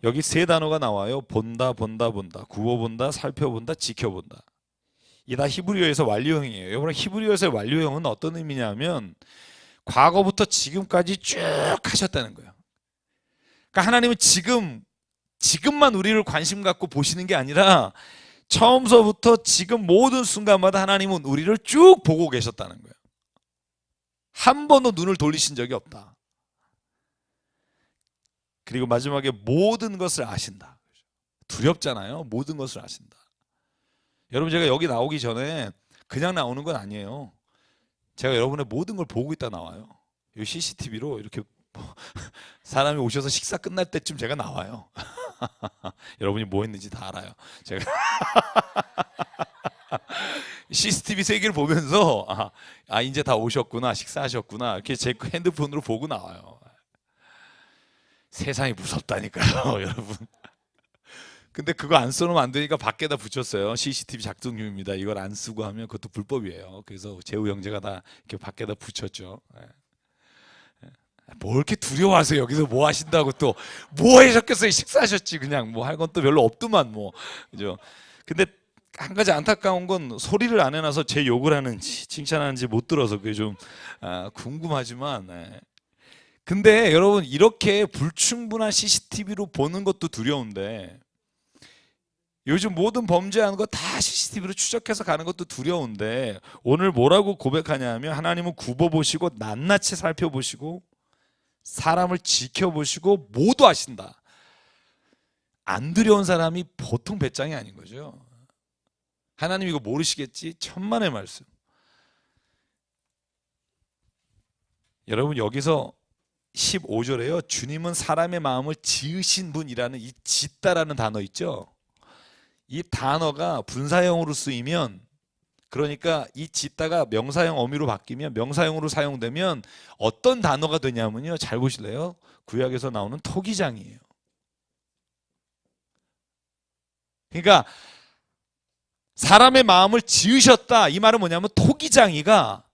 여기 세 단어가 나와요. 본다, 본다, 본다. 굽어본다, 살펴본다, 지켜본다. 이 다 히브리어에서 완료형이에요. 여러분, 히브리어에서의 완료형은 어떤 의미냐면 과거부터 지금까지 쭉 하셨다는 거예요. 그러니까 하나님은 지금만 우리를 관심 갖고 보시는 게 아니라 처음서부터 지금 모든 순간마다 하나님은 우리를 쭉 보고 계셨다는 거예요. 한 번도 눈을 돌리신 적이 없다. 그리고 마지막에 모든 것을 아신다. 두렵잖아요. 모든 것을 아신다. 여러분, 제가 여기 나오기 전에 그냥 나오는 건 아니에요. 제가 여러분의 모든 걸 보고 있다 나와요. 이 CCTV로 이렇게 사람이 오셔서 식사 끝날 때쯤 제가 나와요. 여러분이 뭐 했는지 다 알아요. 제가 CCTV 세계를 보면서 이제 다 오셨구나, 식사하셨구나 이렇게 제 핸드폰으로 보고 나와요. 세상이 무섭다니까요, 여러분. 근데 그거 안 써놓으면 안 되니까 밖에다 붙였어요. CCTV 작동 중입니다. 이걸 안 쓰고 하면 그것도 불법이에요. 그래서 재우 형제가 다 이렇게 밖에다 붙였죠. 뭐 이렇게 두려워하세요? 여기서 뭐 하신다고 또 뭐 하셨겠어요? 식사하셨지. 그냥 뭐 할 건 또 별로 없더만 뭐. 그죠? 근데 한 가지 안타까운 건 소리를 안 해놔서 제 욕을 하는지 칭찬하는지 못 들어서 그게 좀 궁금하지만. 근데 여러분, 이렇게 불충분한 CCTV로 보는 것도 두려운데 요즘 모든 범죄하는 거 다 CCTV로 추적해서 가는 것도 두려운데 오늘 뭐라고 고백하냐면 하나님은 굽어보시고 낱낱이 살펴보시고 사람을 지켜보시고 모두 아신다. 안 두려운 사람이 보통 배짱이 아닌 거죠. 하나님 이거 모르시겠지? 천만의 말씀. 여러분, 여기서 15절에요. 주님은 사람의 마음을 지으신 분이라는 이 짓다라는 단어 있죠. 이 단어가 분사형으로 쓰이면, 그러니까 이 짓다가 명사형 어미로 바뀌면, 명사형으로 사용되면 어떤 단어가 되냐면요, 잘 보실래요? 구약에서 나오는 토기장이에요. 그러니까 사람의 마음을 지으셨다, 이 말은 뭐냐면 토기장이가,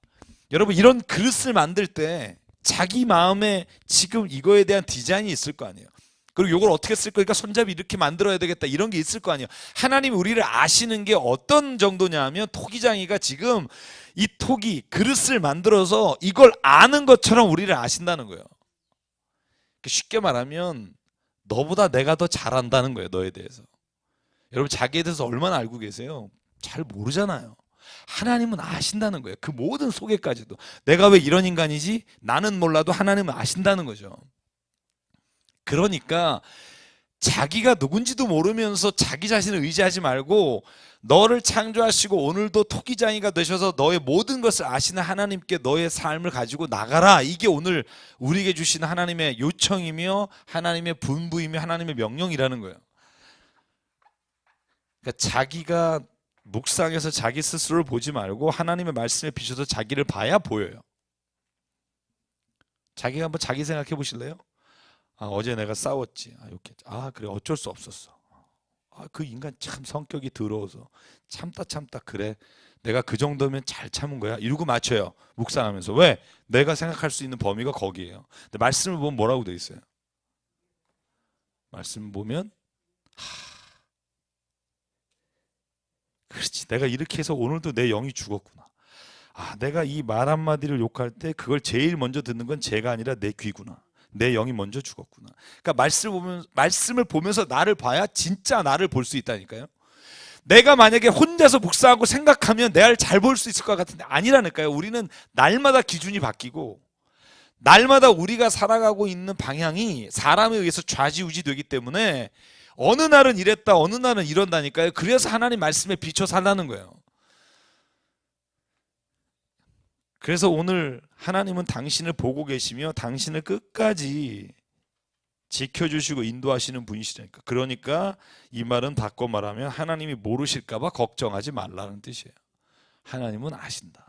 여러분, 이런 그릇을 만들 때 자기 마음에 지금 이거에 대한 디자인이 있을 거 아니에요. 그리고 이걸 어떻게 쓸 거니까 손잡이 이렇게 만들어야 되겠다, 이런 게 있을 거 아니에요. 하나님이 우리를 아시는 게 어떤 정도냐 하면 토기장이가 지금 이 토기 그릇을 만들어서 이걸 아는 것처럼 우리를 아신다는 거예요. 쉽게 말하면 너보다 내가 더 잘한다는 거예요. 너에 대해서. 여러분, 자기에 대해서 얼마나 알고 계세요? 잘 모르잖아요. 하나님은 아신다는 거예요. 그 모든 속에까지도. 내가 왜 이런 인간이지? 나는 몰라도 하나님은 아신다는 거죠. 그러니까 자기가 누군지도 모르면서 자기 자신을 의지하지 말고 너를 창조하시고 오늘도 토기장이가 되셔서 너의 모든 것을 아시는 하나님께 너의 삶을 가지고 나가라. 이게 오늘 우리에게 주시는 하나님의 요청이며 하나님의 분부이며 하나님의 명령이라는 거예요. 그러니까 자기가 묵상해서 자기 스스로를 보지 말고 하나님의 말씀에 비춰서 자기를 봐야 보여요. 자기가 한번 자기 생각해 보실래요? 아, 어제 내가 싸웠지. 아, 욕했지. 아, 그래, 어쩔 수 없었어. 아, 그 인간 참 성격이 더러워서 참다 그래. 내가 그 정도면 잘 참은 거야. 이러고 맞춰요. 묵상하면서. 왜? 내가 생각할 수 있는 범위가 거기에요. 근데 말씀을 보면 뭐라고 돼 있어요? 말씀 보면 그렇지. 내가 이렇게 해서 오늘도 내 영이 죽었구나. 아, 내가 이 말 한마디를 욕할 때 그걸 제일 먼저 듣는 건 제가 아니라 내 귀구나. 내 영이 먼저 죽었구나. 그러니까 말씀을 보면서 나를 봐야 진짜 나를 볼 수 있다니까요. 내가 만약에 혼자서 묵상하고 생각하면 내가 잘 볼 수 있을 것 같은데 아니라니까요. 우리는 날마다 기준이 바뀌고 날마다 우리가 살아가고 있는 방향이 사람에 의해서 좌지우지 되기 때문에 어느 날은 이랬다 어느 날은 이런다니까요. 그래서 하나님 말씀에 비춰 살라는 거예요. 그래서 오늘 하나님은 당신을 보고 계시며 당신을 끝까지 지켜주시고 인도하시는 분이시라니까. 그러니까 이 말은 바꿔 말하면 하나님이 모르실까 봐 걱정하지 말라는 뜻이에요. 하나님은 아신다.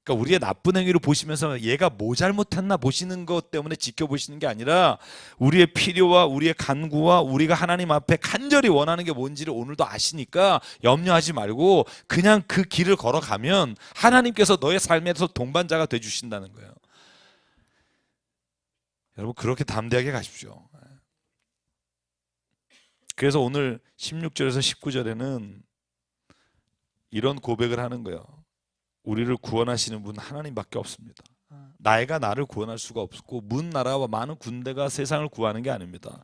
그러니까 우리의 나쁜 행위를 보시면서 얘가 뭐 잘못했나 보시는 것 때문에 지켜보시는 게 아니라 우리의 필요와 우리의 간구와 우리가 하나님 앞에 간절히 원하는 게 뭔지를 오늘도 아시니까 염려하지 말고 그냥 그 길을 걸어가면 하나님께서 너의 삶에서 동반자가 돼주신다는 거예요. 여러분 그렇게 가십시오. 그래서 오늘 16절에서 19절에는 이런 고백을 하는 거예요. 우리를 구원하시는 분은 하나님밖에 없습니다. 나이가 나를 구원할 수가 없고 문 나라와 많은 군대가 세상을 구하는 게 아닙니다.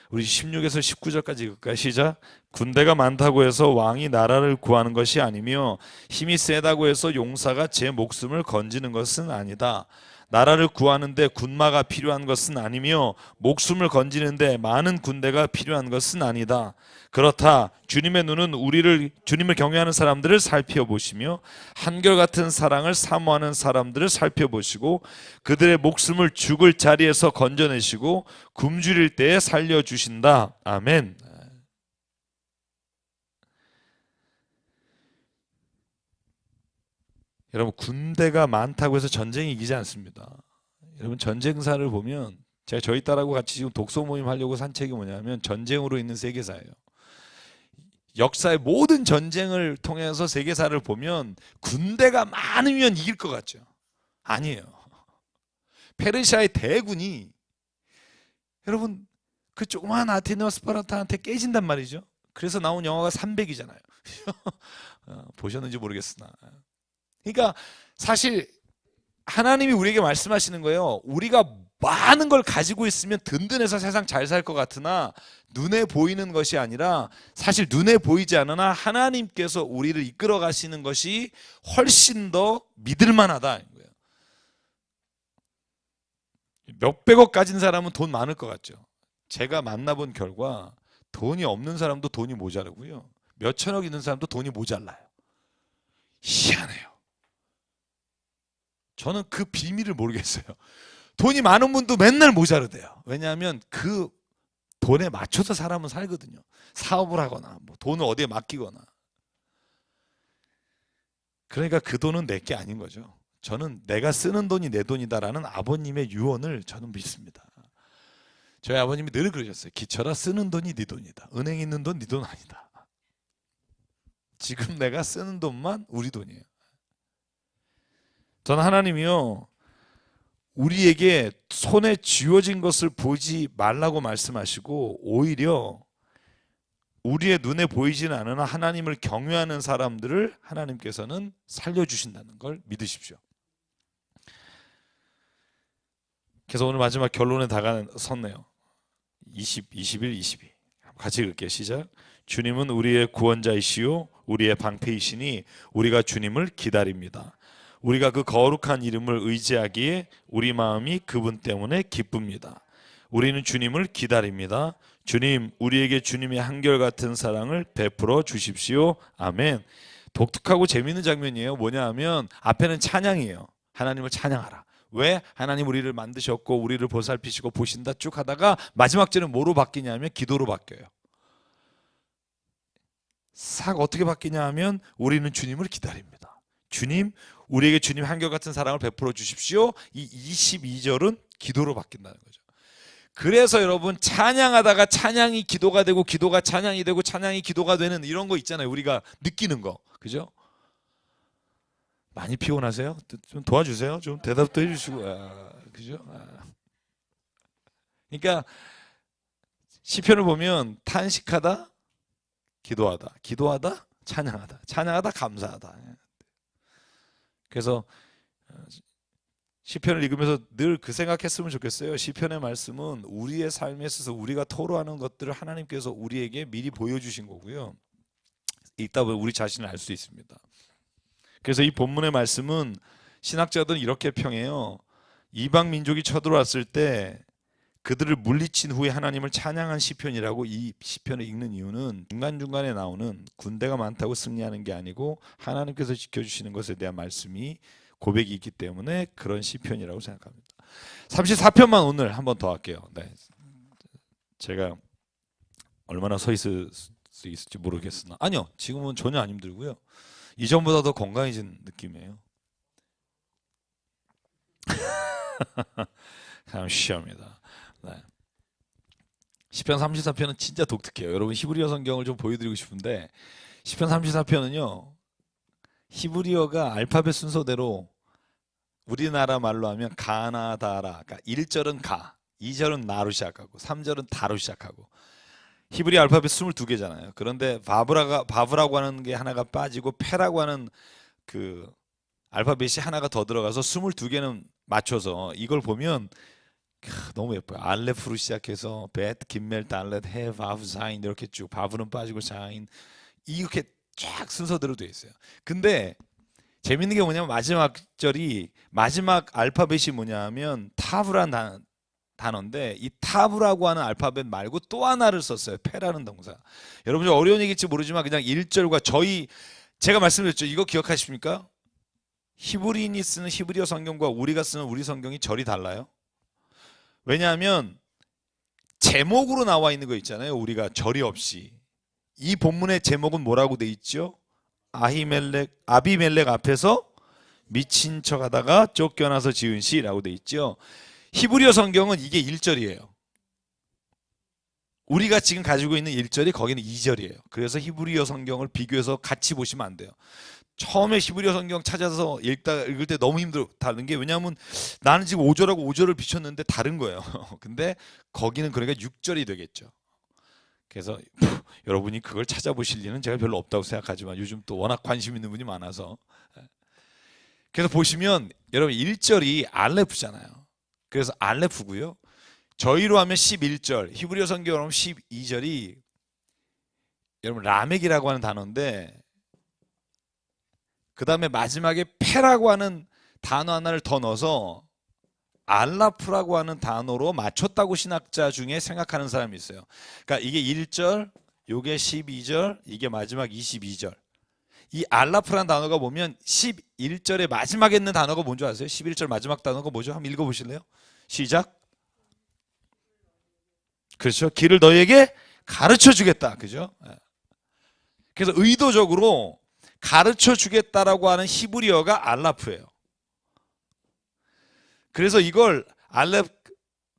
우리 16에서 19절까지 읽을까요? 시작. 군대가 많다고 해서 왕이 나라를 구하는 것이 아니며 힘이 세다고 해서 용사가 제 목숨을 건지는 것은 아니다. 나라를 구하는데 군마가 필요한 것은 아니며 목숨을 건지는데 많은 군대가 필요한 것은 아니다. 그렇다. 주님의 눈은 주님을 경외하는 사람들을 살펴보시며 한결같은 사랑을 사모하는 사람들을 살펴보시고 그들의 목숨을 죽을 자리에서 건져내시고 굶주릴 때에 살려주신다. 아멘. 여러분 군대가 많다고 해서 전쟁이 이기지 않습니다. 여러분 전쟁사를 보면 제가 저희 딸하고 같이 지금 독서 모임 하려고 산 책이 뭐냐면 전쟁으로 있는 세계사예요. 역사의 모든 전쟁을 통해서 세계사를 보면 군대가 많으면 이길 것 같죠? 아니에요. 페르시아의 대군이 여러분 그 조그만 아테네와 스파르타한테 깨진단 말이죠. 그래서 나온 영화가 300이잖아요. 보셨는지 모르겠으나 그러니까 사실 하나님이 우리에게 말씀하시는 거예요. 우리가 많은 걸 가지고 있으면 든든해서 세상 잘 살 것 같으나 눈에 보이는 것이 아니라 사실 눈에 보이지 않으나 하나님께서 우리를 이끌어 가시는 것이 훨씬 더 믿을 만하다는 거예요. 몇백억 가진 사람은 돈 많을 것 같죠. 제가 만나본 결과 돈이 없는 사람도 돈이 모자라고요. 몇천억 있는 사람도 돈이 모자라요. 희한해요. 저는 그 비밀을 모르겠어요. 돈이 많은 분도 맨날 모자르대요. 왜냐하면 그 돈에 맞춰서 사람은 살거든요. 사업을 하거나 뭐 돈을 어디에 맡기거나. 그러니까 그 돈은 내 게 아닌 거죠. 저는 내가 쓰는 돈이 내 돈이다라는 아버님의 유언을 저는 믿습니다. 저희 아버님이 늘 그러셨어요. 기철아 쓰는 돈이 네 돈이다. 은행에 있는 돈 네 돈 아니다. 지금 내가 쓰는 돈만 우리 돈이에요. 저는 하나님이요 우리에게 손에 쥐어진 것을 보지 말라고 말씀하시고 오히려 우리의 눈에 보이지는 않으나 하나님을 경외하는 사람들을 하나님께서는 살려주신다는 걸 믿으십시오. 그래서 오늘 마지막 결론에 다가섰네요. 21, 22 같이 읽을게요. 시작. 주님은 우리의 구원자이시요 우리의 방패이시니 우리가 주님을 기다립니다. 우리가 그 거룩한 이름을 의지하기에 우리 마음이 그분 때문에 기쁩니다. 우리는 주님을 기다립니다. 주님, 우리에게 주님의 한결같은 사랑을 베풀어 주십시오. 아멘. 독특하고 재미있는 장면이에요. 뭐냐 하면 앞에는 찬양이에요. 하나님을 찬양하라. 왜? 하나님 우리를 만드셨고 우리를 보살피시고 보신다 쭉 하다가 마지막 절은 뭐로 바뀌냐면 기도로 바뀌어요. 싹 어떻게 바뀌냐 하면 우리는 주님을 기다립니다. 주님, 우리에게 주님 한결같은 사랑을 베풀어 주십시오. 이 22절은 기도로 바뀐다는 거죠. 그래서 여러분 찬양하다가 찬양이 기도가 되고 기도가 찬양이 되고 찬양이 기도가 되는 이런 거 있잖아요. 우리가 느끼는 거. 그죠? 많이 피곤하세요? 좀 도와주세요. 좀 대답도 해주시고. 그죠? 그러니까 시편을 보면 탄식하다, 기도하다, 기도하다, 찬양하다, 찬양하다, 감사하다. 그래서 시편을 읽으면서 늘 그 생각했으면 좋겠어요. 시편의 말씀은 우리의 삶에 있어서 우리가 토로하는 것들을 하나님께서 우리에게 미리 보여주신 거고요. 읽다 보면 우리 자신을 알 수 있습니다. 그래서 이 본문의 말씀은 신학자들은 이렇게 평해요. 이방 민족이 쳐들어왔을 때 그들을 물리친 후에 하나님을 찬양한 시편이라고. 이 시편을 읽는 이유는 중간중간에 나오는 군대가 많다고 승리하는 게 아니고 하나님께서 지켜주시는 것에 대한 말씀이 고백이 있기 때문에 그런 시편이라고 생각합니다. 34편만 오늘 한 번 더 할게요. 네. 제가 얼마나 서 있을 수 있을지 모르겠으나 아니요, 지금은 전혀 안 힘들고요. 이전보다 더 건강해진 느낌이에요. 참 시합니다. 네. 시편 34편은 진짜 독특해요. 여러분 히브리어 성경을 좀 보여드리고 싶은데 시편 34편은요 히브리어가 알파벳 순서대로 우리나라 말로 하면 가나다라. 그러니까 1절은 가, 2절은 나로 시작하고 3절은 다로 시작하고. 히브리 알파벳 22개잖아요. 그런데 바브라고 하는 게 하나가 빠지고 페라고 하는 그 알파벳이 하나가 더 들어가서 22개는 맞춰서 이걸 보면 너무 예뻐요. 알레프로 시작해서 벳, 김멜, 달렛, 해, 바브, 사인 이렇게 쭉. 바브는 빠지고 사인 이렇게 쫙 순서대로 되어 있어요. 근데 재밌는 게 뭐냐면 마지막 절이 마지막 알파벳이 뭐냐면 타브란 단어인데 이 타브라고 하는 알파벳 말고 또 하나를 썼어요. 페라는 동사. 여러분 좀 어려운 얘기일지 모르지만 그냥 1절과 제가 말씀드렸죠. 이거 기억하십니까? 히브리인이 쓰는 히브리어 성경과 우리가 쓰는 우리 성경이 절이 달라요. 왜냐하면 제목으로 나와 있는 거 있잖아요. 우리가 절이 없이. 이 본문의 제목은 뭐라고 돼 있죠? 아비멜렉 앞에서 미친 척하다가 쫓겨나서 지은 시라고 돼 있죠. 히브리어 성경은 이게 1절이에요. 우리가 지금 가지고 있는 1절이 거기는 2절이에요. 그래서 히브리어 성경을 비교해서 같이 보시면 안 돼요. 처음에 히브리어 성경 찾아서 읽을 때 너무 다른 게 왜냐하면 나는 지금 5절하고 5절을 비췄는데 다른 거예요. 근데 거기는 그러니까 6절이 되겠죠. 그래서 여러분이 그걸 찾아보실 리는 제가 별로 없다고 생각하지만 요즘 또 워낙 관심 있는 분이 많아서. 그래서 보시면 여러분 1절이 알레프잖아요. 그래서 알레프고요. 저희로 하면 11절, 히브리어 성경으로 하면 12절이 여러분 라멕이라고 하는 단어인데 그 다음에 마지막에 페라고 하는 단어 하나를 더 넣어서 알라프라고 하는 단어로 맞췄다고 신학자 중에 생각하는 사람이 있어요. 그러니까 이게 1절, 요게 12절, 이게 마지막 22절. 이 알라프라는 단어가 보면 11절의 마지막에 있는 단어가 뭔지 아세요? 11절 마지막 단어가 뭐죠? 한번 읽어보실래요? 시작. 그렇죠. 길을 너에게 가르쳐 주겠다. 그죠? 그래서 의도적으로 가르쳐 주겠다라고 하는 히브리어가 알라프예요. 그래서 이걸 알렙,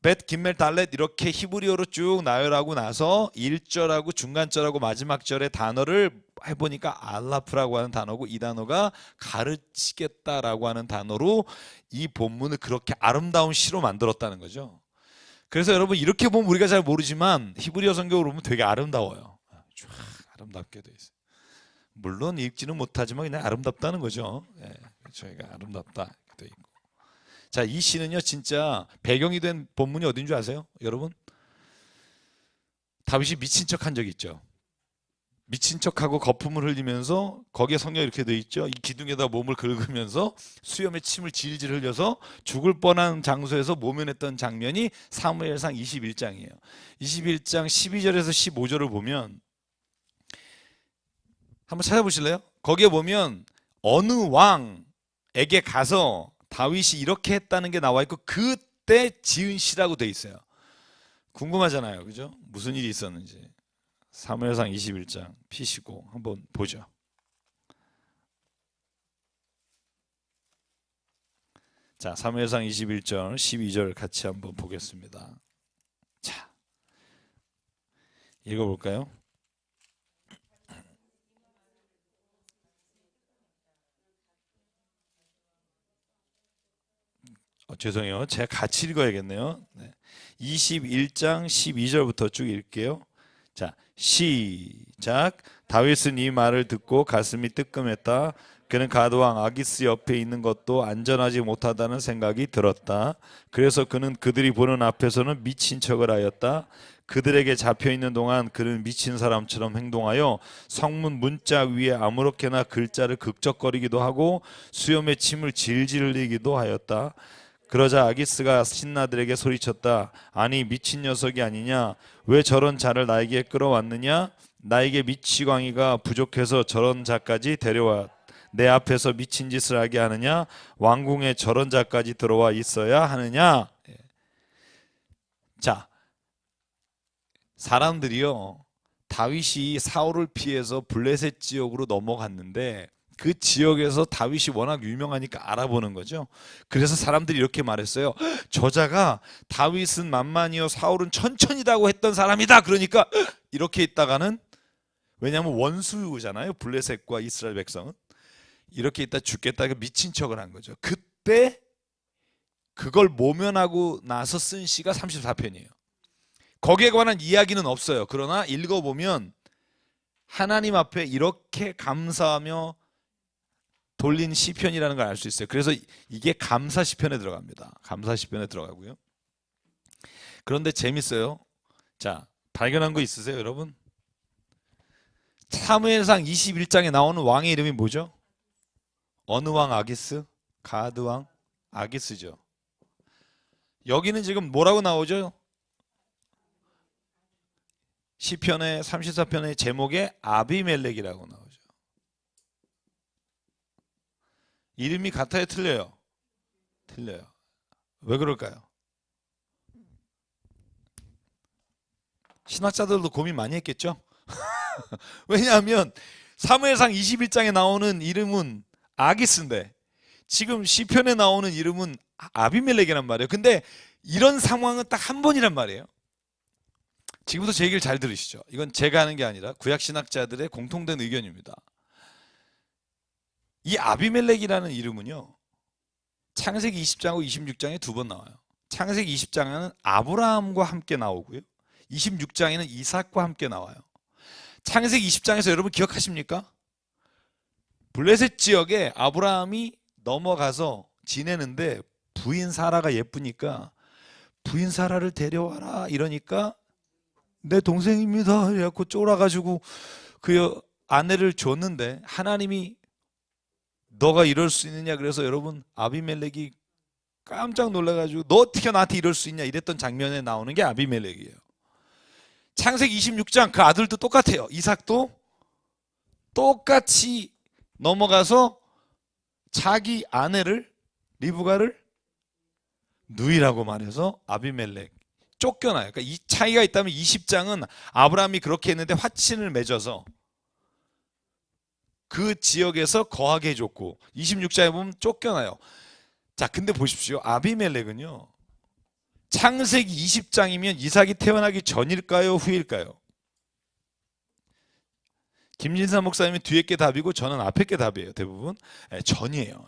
벳, 김멜, 달렛 이렇게 히브리어로 쭉 나열하고 나서 1절하고 중간절하고 마지막 절의 단어를 해보니까 알라프라고 하는 단어고 이 단어가 가르치겠다라고 하는 단어로 이 본문을 그렇게 아름다운 시로 만들었다는 거죠. 그래서 여러분 이렇게 보면 우리가 잘 모르지만 히브리어 성경으로 보면 되게 아름다워요. 쫙 아름답게 돼 있어요. 물론 읽지는 못하지만 그냥 아름답다는 거죠. 저희가 아름답다 돼 있고. 자, 이 시는요 진짜 배경이 된 본문이 어딘 줄 아세요? 여러분? 다윗이 미친 척 한 적이 있죠. 미친 척하고 거품을 흘리면서 거기에 성경에 이렇게 돼 있죠. 이 기둥에다 몸을 긁으면서 수염에 침을 질질 흘려서 죽을 뻔한 장소에서 모면했던 장면이 사무엘상 21장이에요. 21장 12절에서 15절을 보면 한번 찾아보실래요? 거기에 보면 어느 왕에게 가서 다윗이 이렇게 했다는 게 나와 있고 그때 지은 시라고 돼 있어요. 궁금하잖아요. 그죠? 무슨 일이 있었는지. 사무엘상 21장 피시고 한번 보죠. 자, 사무엘상 21절 12절 같이 한번 보겠습니다. 읽어볼까요? 죄송해요. 제가 같이 읽어야겠네요. 네. 21장 12절부터 쭉 읽게요. 자, 시작. 다윗은 이 말을 듣고 가슴이 뜨끔했다. 그는 가드왕 아기스 옆에 있는 것도 안전하지 못하다는 생각이 들었다. 그래서 그는 그들이 보는 앞에서는 미친 척을 하였다. 그들에게 잡혀 있는 동안 그는 미친 사람처럼 행동하여 성문 문짝 위에 아무렇게나 글자를 극적거리기도 하고 수염에 침을 질질 흘리기도 하였다. 그러자 아기스가 신하들에게 소리쳤다. 아니 미친 녀석이 아니냐? 왜 저런 자를 나에게 끌어왔느냐? 나에게 미치광이가 부족해서 저런 자까지 데려와 내 앞에서 미친 짓을 하게 하느냐? 왕궁에 저런 자까지 들어와 있어야 하느냐? 자, 사람들이요, 다윗이 사울을 피해서 블레셋 지역으로 넘어갔는데 그 지역에서 다윗이 워낙 유명하니까 알아보는 거죠. 그래서 사람들이 이렇게 말했어요. 저자가 다윗은 만만이요 사울은 천천히다고 했던 사람이다. 그러니까 이렇게 있다가는, 왜냐하면 원수잖아요, 블레셋과 이스라엘 백성은. 이렇게 있다 죽겠다 미친 척을 한 거죠. 그때 그걸 모면하고 나서 쓴 시가 34편이에요. 거기에 관한 이야기는 없어요. 그러나 읽어보면 하나님 앞에 이렇게 감사하며 돌린 시편이라는 걸 알 수 있어요. 그래서 이게 감사 시편에 들어갑니다. 감사 시편에 들어가고요. 그런데 재밌어요. 자, 발견한 거 있으세요, 여러분? 사무엘상 21장에 나오는 왕의 이름이 뭐죠? 어느 왕? 아기스? 가드 왕? 아기스죠. 여기는 지금 뭐라고 나오죠? 시편의 34편의 제목에 아비멜렉이라고 나오죠. 이름이 같아요, 틀려요? 틀려요. 왜 그럴까요? 신학자들도 고민 많이 했겠죠? 왜냐하면 사무엘상 21장에 나오는 이름은 아기스인데 지금 시편에 나오는 이름은 아비멜렉이란 말이에요. 근데 이런 상황은 딱 한 번이란 말이에요. 지금부터 제 얘기를 잘 들으시죠. 이건 제가 하는 게 아니라 구약신학자들의 공통된 의견입니다. 이 아비멜렉이라는 이름은요, 창세기 20장하고 26장에 두 번 나와요. 창세기 20장에는 아브라함과 함께 나오고요, 26장에는 이삭과 함께 나와요. 창세기 20장에서 여러분 기억하십니까? 블레셋 지역에 아브라함이 넘어가서 지내는데 부인 사라가 예쁘니까 부인 사라를 데려와라 이러니까 내 동생입니다 이래갖고 쫄아가지고 그 아내를 줬는데 하나님이 너가 이럴 수 있느냐 그래서 여러분 아비멜렉이 깜짝 놀라가지고 너 어떻게 나한테 이럴 수 있냐 이랬던 장면에 나오는 게 아비멜렉이에요. 창세기 26장 그 아들도 똑같아요. 이삭도 똑같이 넘어가서 자기 아내를 리브가를 누이라고 말해서 아비멜렉 쫓겨나요. 그러니까 이 차이가 있다면 20장은 아브라함이 그렇게 했는데 화친을 맺어서 그 지역에서 거하게 해줬고 26장에 보면 쫓겨나요. 자, 근데 보십시오. 아비멜렉은요, 창세기 20장이면 이삭이 태어나기 전일까요? 후일까요? 김진사 목사님이 뒤에 게 답이고 저는 앞에 게 답이에요. 대부분 전이에요.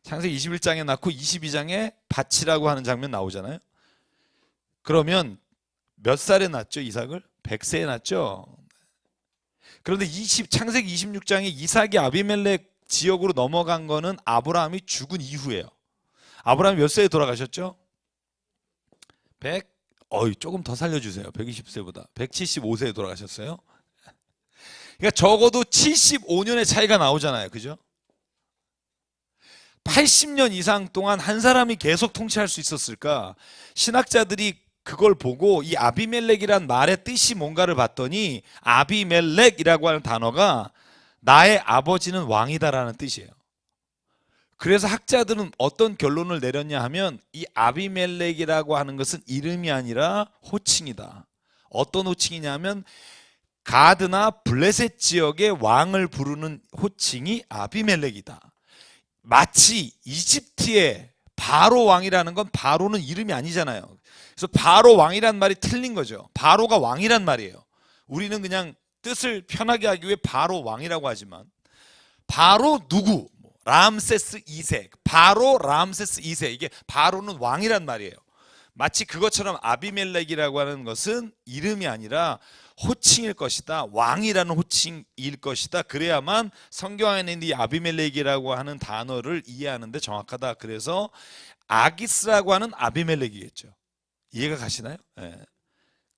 창세기 21장에 낳고 22장에 밭이라고 하는 장면 나오잖아요. 그러면 몇 살에 낳죠? 이삭을? 100세에 낳죠. 그런데 창세기 26장에 이삭이 아비멜렉 지역으로 넘어간 거는 아브라함이 죽은 이후예요. 아브라함이 몇 세에 돌아가셨죠? 조금 더 살려주세요. 120세보다 175세에 돌아가셨어요. 그러니까 적어도 75년의 차이가 나오잖아요. 그죠? 80년 이상 동안 한 사람이 계속 통치할 수 있었을까? 신학자들이 그걸 보고 이 아비멜렉이란 말의 뜻이 뭔가를 봤더니 아비멜렉이라고 하는 단어가 나의 아버지는 왕이다라는 뜻이에요. 그래서 학자들은 어떤 결론을 내렸냐 하면 이 아비멜렉이라고 하는 것은 이름이 아니라 호칭이다. 어떤 호칭이냐면 가드나 블레셋 지역의 왕을 부르는 호칭이 아비멜렉이다. 마치 이집트의 바로 왕이라는 건 바로는 이름이 아니잖아요. 그래서 바로 왕이란 말이 틀린 거죠. 바로가 왕이란 말이에요. 우리는 그냥 뜻을 편하게 하기 위해 바로 왕이라고 하지만 바로 누구? 람세스 2세. 바로 람세스 2세. 이게 바로는 왕이란 말이에요. 마치 그것처럼 아비멜렉이라고 하는 것은 이름이 아니라 호칭일 것이다. 왕이라는 호칭일 것이다. 그래야만 성경 안에 있는 이 아비멜렉이라고 하는 단어를 이해하는데 정확하다. 그래서 아기스라고 하는 아비멜렉이겠죠. 이해가 가시나요? 네.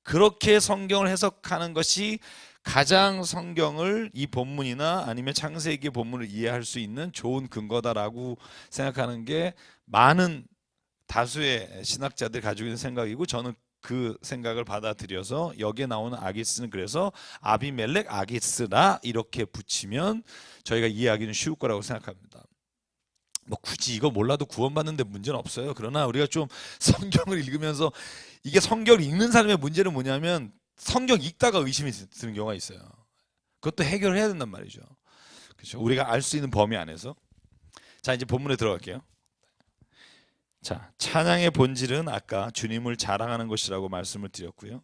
그렇게 성경을 해석하는 것이 가장 성경을 이 본문이나 아니면 창세기 본문을 이해할 수 있는 좋은 근거다라고 생각하는 게 많은 다수의 신학자들이 가지고 있는 생각이고, 저는 그 생각을 받아들여서 여기에 나오는 아기스는 그래서 아비멜렉 아기스라 이렇게 붙이면 저희가 이해하기는 쉬울 거라고 생각합니다. 뭐 굳이 이거 몰라도 구원받는데 문제는 없어요. 그러나 우리가 좀 성경을 읽으면서, 이게 성경을 읽는 사람의 문제는 뭐냐면 성경 읽다가 의심이 드는 경우가 있어요. 그것도 해결을 해야 된단 말이죠. 그렇죠? 우리가 알 수 있는 범위 안에서. 자, 이제 본문에 들어갈게요. 자, 찬양의 본질은 아까 주님을 자랑하는 것이라고 말씀을 드렸고요.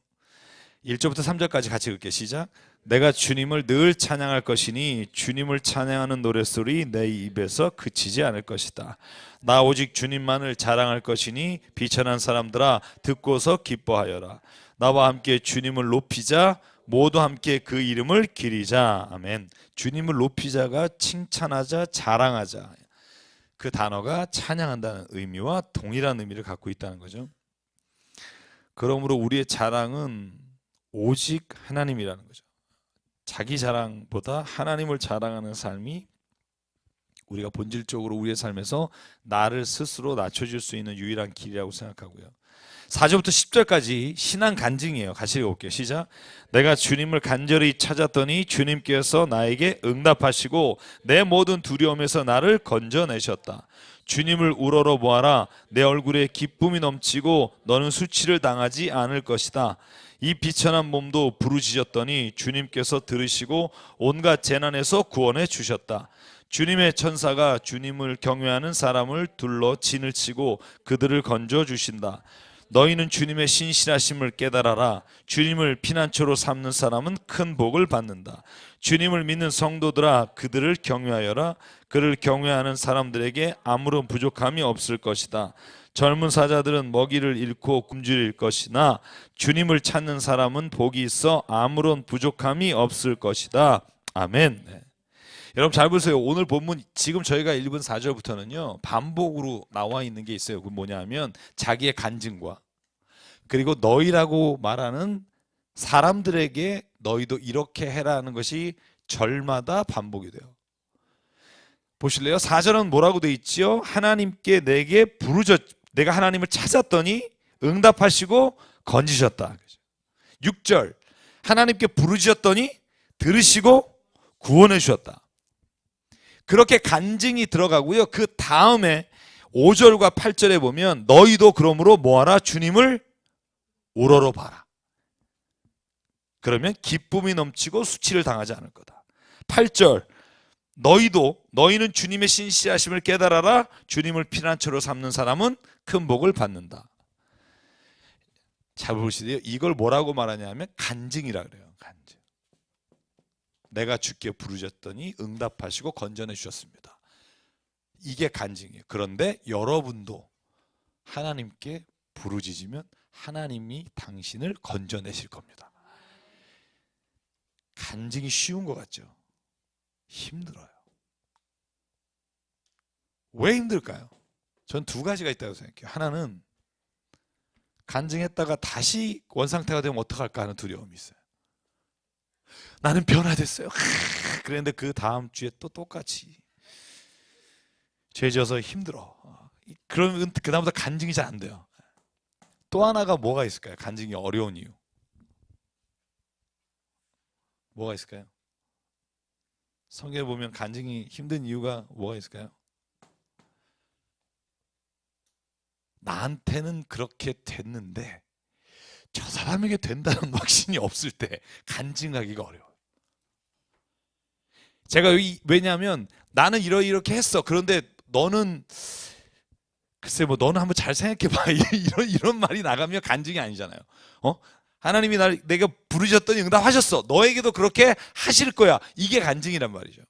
1절부터 3절까지 같이 읽게. 시작. 내가 주님을 늘 찬양할 것이니 주님을 찬양하는 노랫소리 내 입에서 그치지 않을 것이다. 나 오직 주님만을 자랑할 것이니 비천한 사람들아 듣고서 기뻐하여라. 나와 함께 주님을 높이자. 모두 함께 그 이름을 기리자. 아멘. 주님을 높이자가 칭찬하자, 자랑하자. 그 단어가 찬양한다는 의미와 동일한 의미를 갖고 있다는 거죠. 그러므로 우리의 자랑은 오직 하나님이라는 거죠. 자기 자랑보다 하나님을 자랑하는 삶이 우리가 본질적으로 우리의 삶에서 나를 스스로 낮춰줄 수 있는 유일한 길이라고 생각하고요. 4절부터 10절까지 신앙 간증이에요. 같이 읽어볼게요. 시작. 내가 주님을 간절히 찾았더니 주님께서 나에게 응답하시고 내 모든 두려움에서 나를 건져내셨다. 주님을 우러러 보아라. 내 얼굴에 기쁨이 넘치고 너는 수치를 당하지 않을 것이다. 이 비천한 몸도 부르짖었더니 주님께서 들으시고 온갖 재난에서 구원해 주셨다. 주님의 천사가 주님을 경외하는 사람을 둘러 진을 치고 그들을 건져 주신다. 너희는 주님의 신실하심을 깨달아라. 주님을 피난처로 삼는 사람은 큰 복을 받는다. 주님을 믿는 성도들아 그들을 경외하여라. 그를 경외하는 사람들에게 아무런 부족함이 없을 것이다. 젊은 사자들은 먹이를 잃고 굶주릴 것이나 주님을 찾는 사람은 복이 있어 아무런 부족함이 없을 것이다. 아멘. 네. 여러분 잘 보세요. 오늘 본문 지금 저희가 읽은 4절부터는요 반복으로 나와 있는 게 있어요. 그건 뭐냐면 자기의 간증과, 그리고 너희라고 말하는 사람들에게 너희도 이렇게 해라는 것이 절마다 반복이 돼요. 보실래요? 4절은 뭐라고 돼 있지요? 하나님께 내게 내가 하나님을 찾았더니 응답하시고 건지셨다. 6절 하나님께 부르짖었더니 들으시고 구원해 주셨다. 그렇게 간증이 들어가고요. 그 다음에 5절과 8절에 보면 너희도 그러므로 뭐하라? 주님을 우러러 봐라. 그러면 기쁨이 넘치고 수치를 당하지 않을 거다. 8절 너희는 주님의 신실하심을 깨달아라. 주님을 피난처로 삼는 사람은 큰 복을 받는다. 잘 보시세요. 이걸 뭐라고 말하냐면 간증이라 그래요. 간증. 내가 주께 부르짖었더니 응답하시고 건져내 주셨습니다. 이게 간증이에요. 그런데 여러분도 하나님께 부르짖으면 하나님이 당신을 건져내실 겁니다. 간증이 쉬운 것 같죠? 힘들어요. 왜 힘들까요? 전 두 가지가 있다고 생각해요. 하나는 간증했다가 다시 원상태가 되면 어떡할까 하는 두려움이 있어요. 나는 변화됐어요. 그런데 그 다음 주에 또 똑같이 죄 지어서 힘들어. 그러면 그 다음부터 간증이 잘 안 돼요. 또 하나가 뭐가 있을까요? 간증이 어려운 이유. 뭐가 있을까요? 성경에 보면 간증이 힘든 이유가 뭐가 있을까요? 나한테는 그렇게 됐는데 저 사람에게 된다는 확신이 없을 때 간증하기가 어려워요. 제가 왜냐하면 나는 이렇게 했어. 그런데 너는 글쎄 너는 한번 잘 생각해봐. 이런 말이 나가면 간증이 아니잖아요. 하나님이 내가 부르셨더니 응답하셨어. 너에게도 그렇게 하실 거야. 이게 간증이란 말이죠.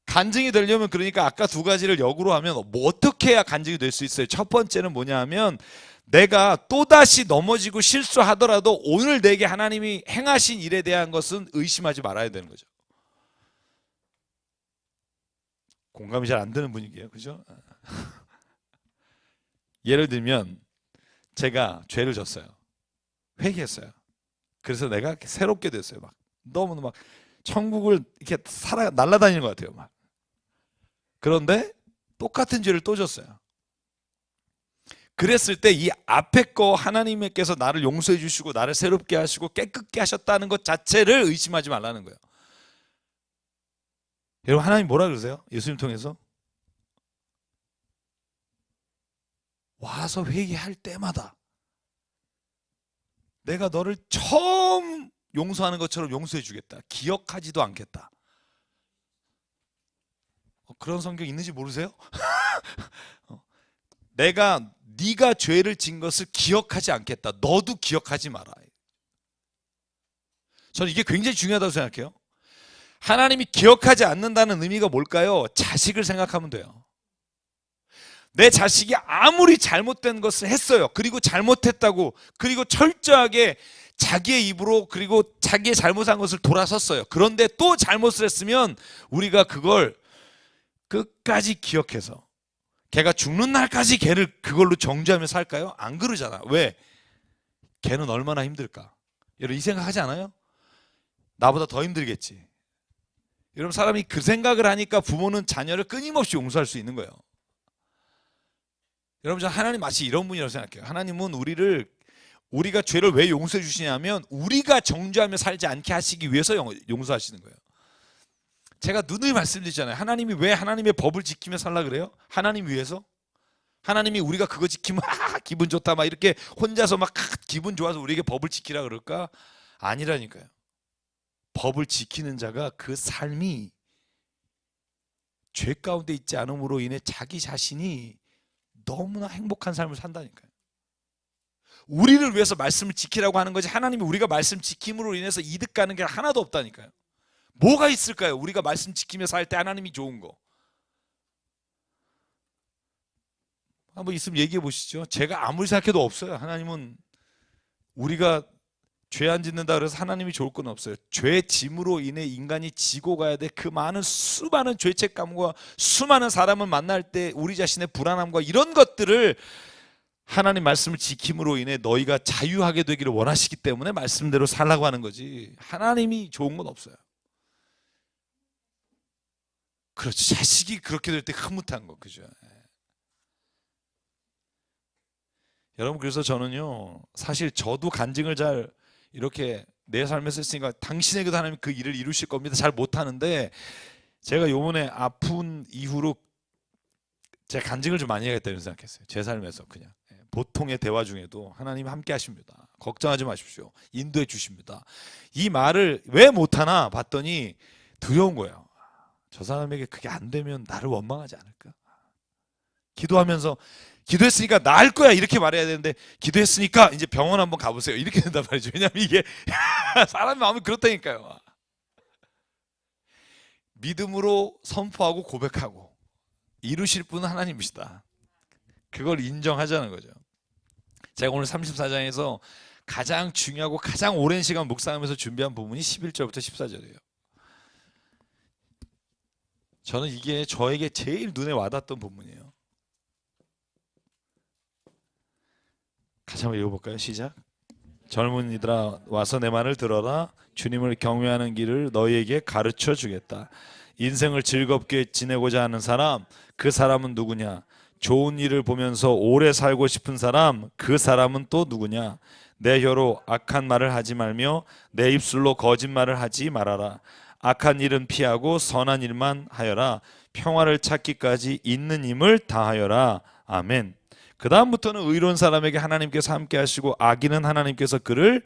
간증이 되려면 그러니까 아까 두 가지를 역으로 하면 뭐 어떻게 해야 간증이 될 수 있어요? 첫 번째는 뭐냐 하면 내가 또다시 넘어지고 실수하더라도 오늘 내게 하나님이 행하신 일에 대한 것은 의심하지 말아야 되는 거죠. 공감이 잘 안 되는 분위기예요. 그죠? 예를 들면 제가 죄를 졌어요. 회개했어요. 그래서 내가 새롭게 됐어요. 막 너무 막 천국을 이렇게 날아다니는 것 같아요. 막. 그런데 똑같은 죄를 또 졌어요. 그랬을 때 이 앞에 거 하나님께서 나를 용서해 주시고 나를 새롭게 하시고 깨끗게 하셨다는 것 자체를 의심하지 말라는 거예요. 여러분 하나님 뭐라 그러세요? 예수님 통해서 와서 회개할 때마다 내가 너를 처음 용서하는 것처럼 용서해 주겠다. 기억하지도 않겠다. 그런 성경 있는지 모르세요? 네가 죄를 진 것을 기억하지 않겠다. 너도 기억하지 마라. 저는 이게 굉장히 중요하다고 생각해요. 하나님이 기억하지 않는다는 의미가 뭘까요? 자식을 생각하면 돼요. 내 자식이 아무리 잘못된 것을 했어요. 그리고 잘못했다고 그리고 철저하게 자기의 입으로 그리고 자기의 잘못한 것을 돌아섰어요. 그런데 또 잘못을 했으면 우리가 그걸 끝까지 기억해서 걔가 죽는 날까지 걔를 그걸로 정죄하며 살까요? 안 그러잖아. 왜? 걔는 얼마나 힘들까? 여러분 이 생각하지 않아요? 나보다 더 힘들겠지. 여러분 사람이 그 생각을 하니까 부모는 자녀를 끊임없이 용서할 수 있는 거예요. 여러분 저 하나님 마치 이런 분이라고 생각해요. 하나님은 우리가 죄를 왜 용서해 주시냐면 우리가 정죄하며 살지 않게 하시기 위해서 용서하시는 거예요. 제가 누누이 말씀드리잖아요. 하나님이 왜 하나님의 법을 지키며 살라 그래요? 하나님 위해서? 하나님이 우리가 그거 지키면 기분 좋다 막 이렇게 혼자서 막 기분 좋아서 우리에게 법을 지키라 그럴까? 아니라니까요. 법을 지키는 자가 그 삶이 죄 가운데 있지 않음으로 인해 자기 자신이 너무나 행복한 삶을 산다니까요. 우리를 위해서 말씀을 지키라고 하는 거지 하나님이 우리가 말씀 지킴으로 인해서 이득 가는 게 하나도 없다니까요. 뭐가 있을까요? 우리가 말씀 지키며 살 때 하나님이 좋은 거. 한번 있으면 얘기해 보시죠. 제가 아무리 생각해도 없어요. 하나님은 우리가 죄 안 짓는다 그래서 하나님이 좋을 건 없어요. 죄 짐으로 인해 인간이 지고 가야 돼. 그 많은 수많은 죄책감과 수많은 사람을 만날 때 우리 자신의 불안함과 이런 것들을 하나님 말씀을 지킴으로 인해 너희가 자유하게 되기를 원하시기 때문에 말씀대로 살라고 하는 거지. 하나님이 좋은 건 없어요. 그렇죠. 자식이 그렇게 될 때 흐뭇한 거, 그죠? 여러분 그래서 저는요 사실 저도 간증을 잘 이렇게 내 삶에서 했으니까 당신에게도 하나님 그 일을 이루실 겁니다. 잘 못하는데 제가 요번에 아픈 이후로 제가 간증을 좀 많이 해야겠다는 생각했어요. 제 삶에서 그냥 보통의 대화 중에도 하나님 함께 하십니다. 걱정하지 마십시오. 인도해 주십니다. 이 말을 왜 못하나 봤더니 두려운 거예요. 저 사람에게 그게 안 되면 나를 원망하지 않을까? 기도하면서 기도했으니까 나을 거야 이렇게 말해야 되는데 기도했으니까 이제 병원 한번 가보세요 이렇게 된단 말이죠. 왜냐하면 이게 사람 마음이 그렇다니까요. 믿음으로 선포하고 고백하고 이루실 분은 하나님이시다. 그걸 인정하자는 거죠. 제가 오늘 34장에서 가장 중요하고 가장 오랜 시간 묵상하면서 준비한 부분이 11절부터 14절이에요. 저는 이게 저에게 제일 눈에 와닿았던 부분이에요. 같이 한번 읽어볼까요? 시작. 젊은이들아 와서 내 말을 들어라. 주님을 경외하는 길을 너희에게 가르쳐 주겠다. 인생을 즐겁게 지내고자 하는 사람, 그 사람은 누구냐? 좋은 일을 보면서 오래 살고 싶은 사람, 그 사람은 또 누구냐? 내 혀로 악한 말을 하지 말며 내 입술로 거짓말을 하지 말아라. 악한 일은 피하고 선한 일만 하여라. 평화를 찾기까지 있는 힘을 다하여라. 아멘. 그 다음부터는 의로운 사람에게 하나님께서 함께 하시고 악인은 하나님께서 그를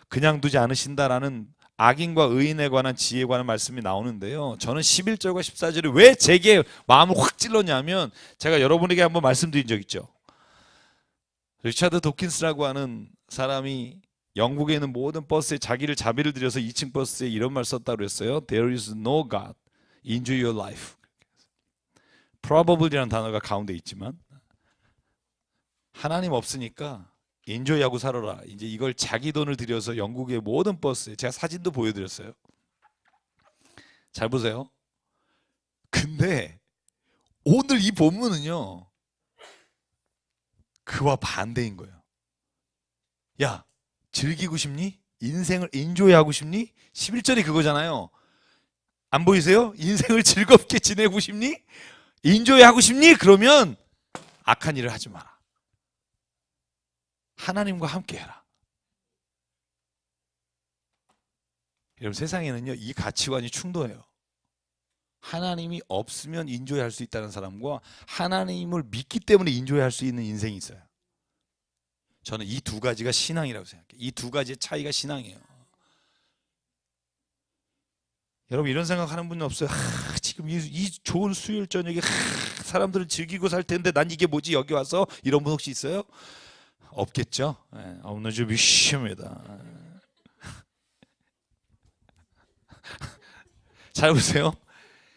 그냥 두지 않으신다라는 악인과 의인에 관한 지혜에 관한 말씀이 나오는데요. 저는 11절과 14절이 왜 제게 마음을 확 찔렀냐면 제가 여러분에게 한번 말씀드린 적 있죠. 리차드 도킨스라고 하는 사람이 영국에 있는 모든 버스에 자기를 자비를 들여서 2층 버스에 이런 말 썼다고 했어요. There is no God. Enjoy your life. Probably라는 단어가 가운데 있지만 하나님 없으니까 인조이하고 살아라. 이제 이걸 자기 돈을 들여서 영국의 모든 버스에, 제가 사진도 보여드렸어요. 잘 보세요. 근데 오늘 이 본문은요, 그와 반대인 거예요. 야, 즐기고 싶니? 인생을 인조이하고 싶니? 11절이 그거잖아요. 안 보이세요? 인생을 즐겁게 지내고 싶니? 인조이하고 싶니? 그러면 악한 일을 하지 마라. 하나님과 함께 해라. 여러분, 세상에는요, 이 가치관이 충돌해요. 하나님이 없으면 인조이할 수 있다는 사람과 하나님을 믿기 때문에 인조이할 수 있는 인생이 있어요. 저는 이 두 가지가 신앙이라고 생각해요. 이 두 가지의 차이가 신앙이에요. 여러분, 이런 생각하는 분은 없어요? 지금 이 좋은 수요일 저녁에 사람들은 즐기고 살 텐데 난 이게 뭐지 여기 와서, 이런 분 혹시 있어요? 없겠죠? 네, 오늘 좀 위험합니다. 잘 보세요.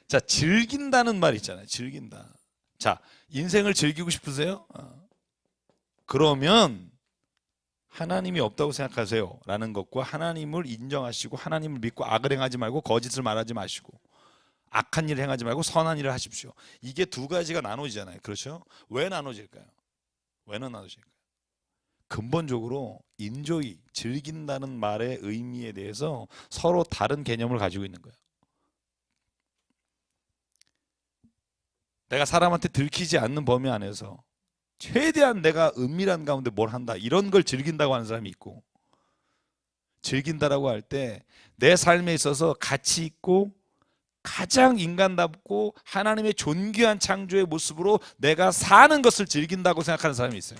자, 즐긴다는 말 있잖아요. 즐긴다. 자, 인생을 즐기고 싶으세요? 그러면 하나님이 없다고 생각하세요 라는 것과 하나님을 인정하시고 하나님을 믿고 악을 행하지 말고 거짓을 말하지 마시고 악한 일을 행하지 말고 선한 일을 하십시오. 이게 두 가지가 나눠지잖아요. 그렇죠? 왜 나눠질까요? 왜 나눠질까요? 근본적으로 인조이, 즐긴다는 말의 의미에 대해서 서로 다른 개념을 가지고 있는 거예요. 내가 사람한테 들키지 않는 범위 안에서 최대한 내가 은밀한 가운데 뭘 한다, 이런 걸 즐긴다고 하는 사람이 있고, 즐긴다라고 할 때 내 삶에 있어서 가치 있고 가장 인간답고 하나님의 존귀한 창조의 모습으로 내가 사는 것을 즐긴다고 생각하는 사람이 있어요.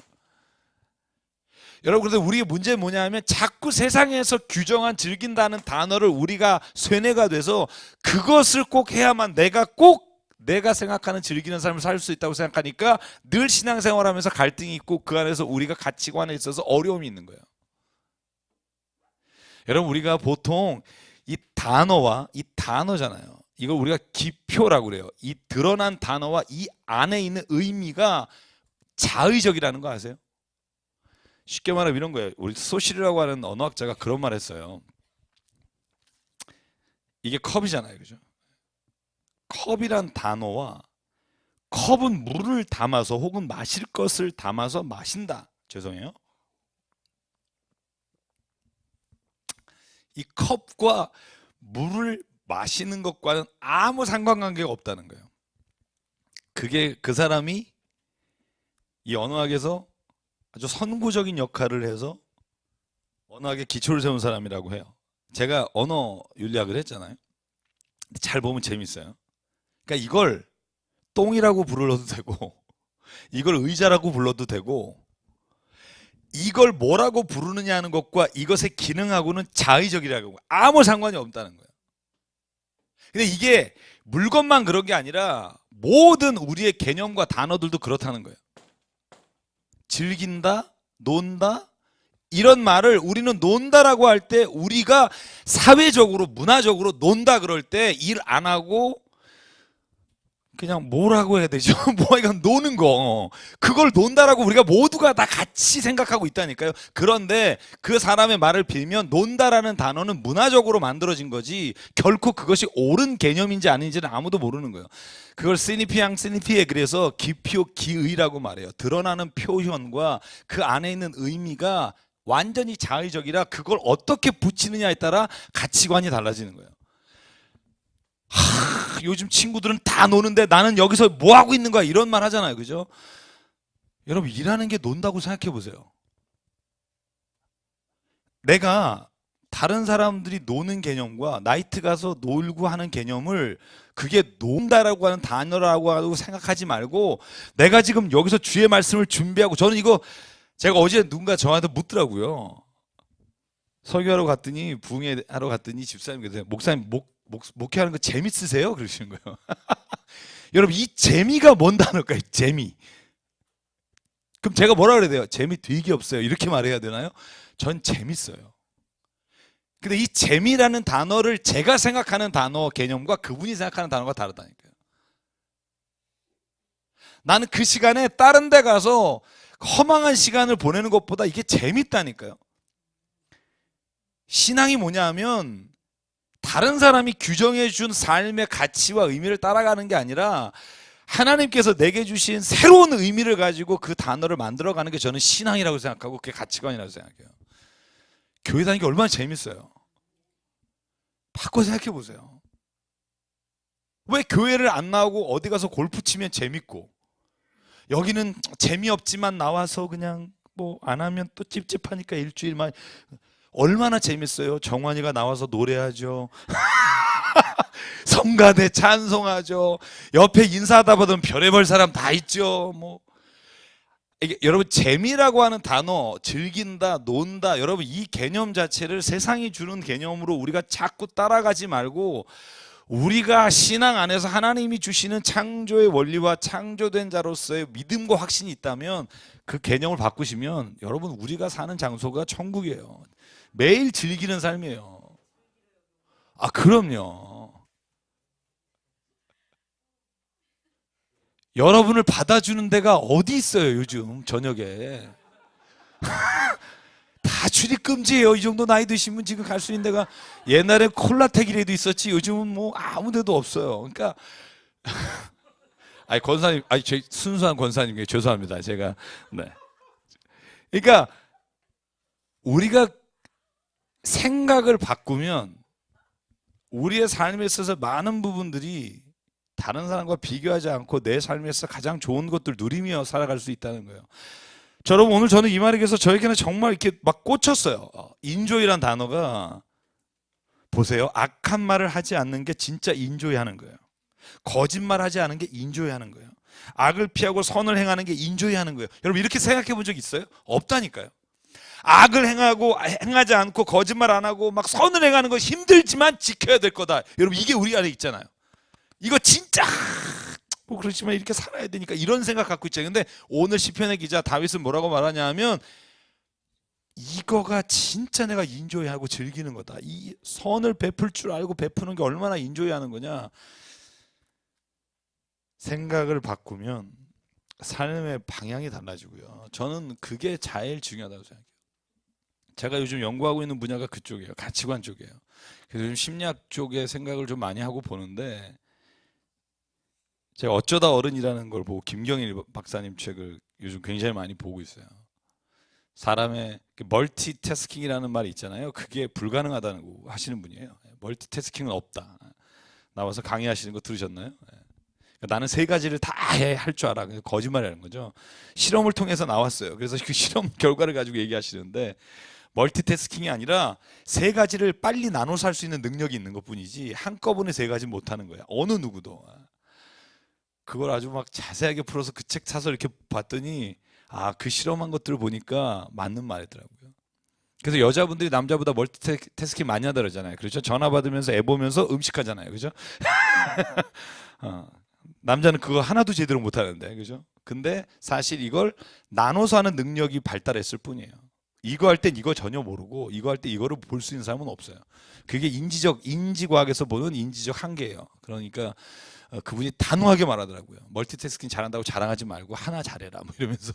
여러분, 그런데 우리의 문제는 뭐냐 하면 자꾸 세상에서 규정한 즐긴다는 단어를 우리가 쇠뇌가 돼서 그것을 꼭 해야만 내가 생각하는 즐기는 삶을 살 수 있다고 생각하니까 늘 신앙생활하면서 갈등이 있고 그 안에서 우리가 가치관에 있어서 어려움이 있는 거예요. 여러분, 우리가 보통 이 단어잖아요. 이걸 우리가 기표라고 그래요. 이 드러난 단어와 이 안에 있는 의미가 자의적이라는 거 아세요? 쉽게 말하면 이런 거예요. 우리 소실이라고 하는 언어학자가 그런 말 했어요. 이게 컵이잖아요. 그죠? 컵이란 단어와 컵은 물을 담아서 혹은 마실 것을 담아서 마신다. 죄송해요. 이 컵과 물을 마시는 것과는 아무 상관관계가 없다는 거예요. 그게 그 사람이 이 언어학에서 아주 선구적인 역할을 해서 언어학의 기초를 세운 사람이라고 해요. 제가 언어 윤리학을 했잖아요. 잘 보면 재밌어요. 그러니까 이걸 똥이라고 불러도 되고 이걸 의자라고 불러도 되고 이걸 뭐라고 부르느냐 하는 것과 이것의 기능하고는 자의적이라고 아무 상관이 없다는 거예요. 근데 이게 물건만 그런 게 아니라 모든 우리의 개념과 단어들도 그렇다는 거예요. 즐긴다, 논다, 이런 말을 우리는 논다라고 할 때 우리가 사회적으로 문화적으로 논다 그럴 때 일 안 하고 그냥 뭐라고 해야 되죠? 뭐 이건 노는 거, 그걸 논다라고 우리가 모두가 다 같이 생각하고 있다니까요. 그런데 그 사람의 말을 빌면 논다라는 단어는 문화적으로 만들어진 거지 결코 그것이 옳은 개념인지 아닌지는 아무도 모르는 거예요. 그걸 시니피에 그래서 기표 기의라고 말해요. 드러나는 표현과 그 안에 있는 의미가 완전히 자의적이라 그걸 어떻게 붙이느냐에 따라 가치관이 달라지는 거예요. 요즘 친구들은 다 노는데 나는 여기서 뭐 하고 있는 거야, 이런 말 하잖아요. 그죠? 여러분, 일하는 게 논다고 생각해 보세요. 내가 다른 사람들이 노는 개념과 나이트 가서 놀고 하는 개념을 그게 논다라고 하는 단어라고 하고 생각하지 말고 내가 지금 여기서 주의 말씀을 준비하고, 저는 이거 제가 어제 누군가 저한테 묻더라고요. 설교하러 갔더니 부흥회하러 갔더니 집사님께서 목사님 목회하는 거 재밌으세요? 그러시는 거예요. 여러분, 이 재미가 뭔 단어일까요? 재미. 그럼 제가 뭐라 그래야 돼요? 재미 되게 없어요. 이렇게 말해야 되나요? 전 재밌어요. 근데 이 재미라는 단어를 제가 생각하는 단어 개념과 그분이 생각하는 단어가 다르다니까요. 나는 그 시간에 다른 데 가서 허망한 시간을 보내는 것보다 이게 재밌다니까요. 신앙이 뭐냐 하면 다른 사람이 규정해 준 삶의 가치와 의미를 따라가는 게 아니라 하나님께서 내게 주신 새로운 의미를 가지고 그 단어를 만들어가는 게 저는 신앙이라고 생각하고 그게 가치관이라고 생각해요. 교회 다니는 게 얼마나 재밌어요. 바꿔 생각해 보세요. 왜 교회를 안 나오고 어디 가서 골프 치면 재밌고 여기는 재미없지만 나와서 그냥 뭐 안 하면 또 찝찝하니까 일주일만. 얼마나 재밌어요. 정환이가 나와서 노래하죠. 성가대 찬송하죠. 옆에 인사하다 보면 별의별 사람 다 있죠. 뭐 이게 여러분 재미라고 하는 단어, 즐긴다, 논다, 여러분 이 개념 자체를 세상이 주는 개념으로 우리가 자꾸 따라가지 말고 우리가 신앙 안에서 하나님이 주시는 창조의 원리와 창조된 자로서의 믿음과 확신이 있다면 그 개념을 바꾸시면 여러분 우리가 사는 장소가 천국이에요. 매일 즐기는 삶이에요. 아, 그럼요. 여러분을 받아주는 데가 어디 있어요, 요즘 저녁에. 다 출입 금지예요. 이 정도 나이 드시면 지금 갈 수 있는 데가 옛날에 콜라텍이라도 있었지 요즘은 뭐 아무 데도 없어요. 그러니까 아니 권사님, 아니 제 순수한 권사님께 죄송합니다. 제가 네. 그러니까 우리가 생각을 바꾸면 우리의 삶에 있어서 많은 부분들이 다른 사람과 비교하지 않고 내 삶에서 가장 좋은 것들 누리며 살아갈 수 있다는 거예요. 여러분 오늘 저는 이 말에 대해서 저에게는 정말 이렇게 막 꽂혔어요. 인조이란 단어가 보세요. 악한 말을 하지 않는 게 진짜 인조이 하는 거예요. 거짓말 하지 않은 게 인조이 하는 거예요. 악을 피하고 선을 행하는 게 인조이 하는 거예요. 여러분 이렇게 생각해 본 적 있어요? 없다니까요. 악을 행하지 않고 거짓말 안 하고 막 선을 행하는 거 힘들지만 지켜야 될 거다. 여러분 이게 우리 안에 있잖아요. 이거 진짜 뭐 그렇지만 이렇게 살아야 되니까 이런 생각 갖고 있잖아요. 근데 오늘 시편의 기자 다윗은 뭐라고 말하냐 하면 이거가 진짜 내가 인조이하고 즐기는 거다. 이 선을 베풀 줄 알고 베푸는 게 얼마나 인조이하는 거냐. 생각을 바꾸면 삶의 방향이 달라지고요. 저는 그게 제일 중요하다고 생각해요. 제가 요즘 연구하고 있는 분야가 그쪽이에요. 가치관 쪽이에요. 그래서 요즘 심리학 쪽에 생각을 좀 많이 하고 보는데 제가 어쩌다 어른이라는 걸 보고 김경일 박사님 책을 요즘 굉장히 많이 보고 있어요. 사람의 멀티태스킹이라는 말이 있잖아요. 그게 불가능하다고 하시는 분이에요. 멀티태스킹은 없다. 나와서 강의하시는 거 들으셨나요? 나는 세 가지를 다 할 줄 알아. 거짓말이라는 거죠. 실험을 통해서 나왔어요. 그래서 그 실험 결과를 가지고 얘기하시는데 멀티태스킹이 아니라 세 가지를 빨리 나눠서 할 수 있는 능력이 있는 것뿐이지 한꺼번에 세 가지 못하는 거야. 어느 누구도. 그걸 아주 막 자세하게 풀어서 그 책 사서 이렇게 봤더니 아, 그 실험한 것들을 보니까 맞는 말이더라고요. 그래서 여자분들이 남자보다 멀티태스킹 많이 하다 그러잖아요. 그렇죠? 전화 받으면서 애 보면서 음식하잖아요. 그죠? 남자는 그거 하나도 제대로 못 하는데. 그죠? 근데 사실 이걸 나눠서 하는 능력이 발달했을 뿐이에요. 이거 할 땐 이거 전혀 모르고 이거 할 때 이거를 볼 수 있는 사람은 없어요. 그게 인지과학에서 보는 인지적 한계예요. 그러니까 그분이 단호하게 말하더라고요. 멀티태스킹 잘한다고 자랑하지 말고 하나 잘해라 뭐 이러면서.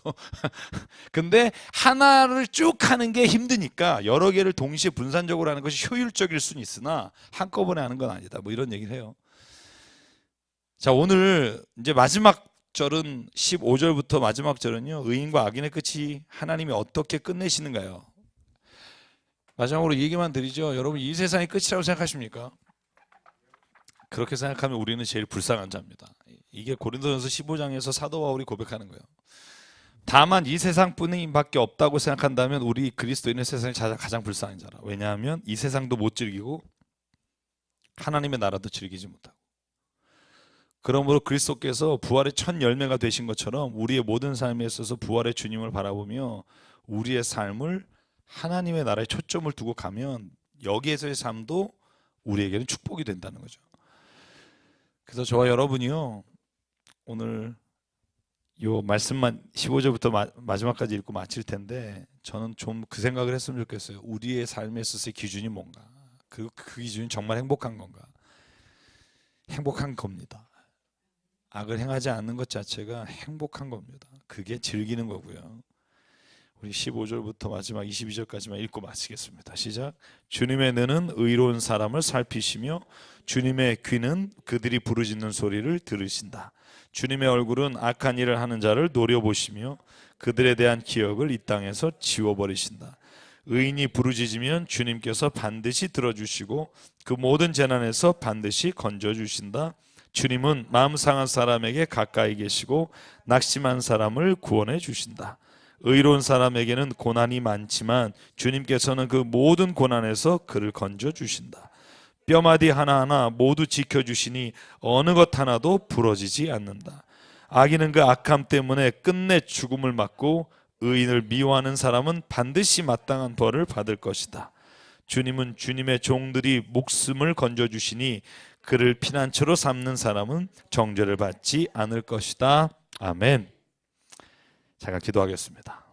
근데 하나를 쭉 하는 게 힘드니까 여러 개를 동시에 분산적으로 하는 것이 효율적일 수는 있으나 한꺼번에 하는 건 아니다. 뭐 이런 얘기를 해요. 자, 오늘 이제 마지막 절은 15절부터 마지막 절은요. 의인과 악인의 끝이 하나님이 어떻게 끝내시는가요? 마지막으로 이 얘기만 드리죠. 여러분 이 세상이 끝이라고 생각하십니까? 그렇게 생각하면 우리는 제일 불쌍한 자입니다. 이게 고린도전서 15장에서 사도 바울이 고백하는 거예요. 다만 이 세상뿐인밖에 없다고 생각한다면 우리 그리스도인의 세상이 가장 불쌍한 자라. 왜냐하면 이 세상도 못 즐기고 하나님의 나라도 즐기지 못하고. 그러므로 그리스도께서 부활의 첫 열매가 되신 것처럼 우리의 모든 삶에 있어서 부활의 주님을 바라보며 우리의 삶을 하나님의 나라에 초점을 두고 가면 여기에서의 삶도 우리에게는 축복이 된다는 거죠. 그래서 저와 여러분이요 오늘 요 말씀만 15절부터 마지막까지 읽고 마칠 텐데 저는 좀 그 생각을 했으면 좋겠어요. 우리의 삶에 있어서의 기준이 뭔가? 그 기준이 정말 행복한 건가? 행복한 겁니다. 악을 행하지 않는 것 자체가 행복한 겁니다. 그게 즐기는 거고요. 우리 15절부터 마지막 22절까지만 읽고 마치겠습니다. 시작. 주님의 눈은 의로운 사람을 살피시며 주님의 귀는 그들이 부르짖는 소리를 들으신다. 주님의 얼굴은 악한 일을 하는 자를 노려보시며 그들에 대한 기억을 이 땅에서 지워버리신다. 의인이 부르짖으면 주님께서 반드시 들어주시고 그 모든 재난에서 반드시 건져주신다. 주님은 마음 상한 사람에게 가까이 계시고 낙심한 사람을 구원해 주신다. 의로운 사람에게는 고난이 많지만 주님께서는 그 모든 고난에서 그를 건져 주신다. 뼈마디 하나하나 모두 지켜주시니 어느 것 하나도 부러지지 않는다. 악인은 그 악함 때문에 끝내 죽음을 맞고 의인을 미워하는 사람은 반드시 마땅한 벌을 받을 것이다. 주님은 주님의 종들이 목숨을 건져주시니 그를 피난처로 삼는 사람은 정죄를 받지 않을 것이다. 아멘. 제가 기도하겠습니다.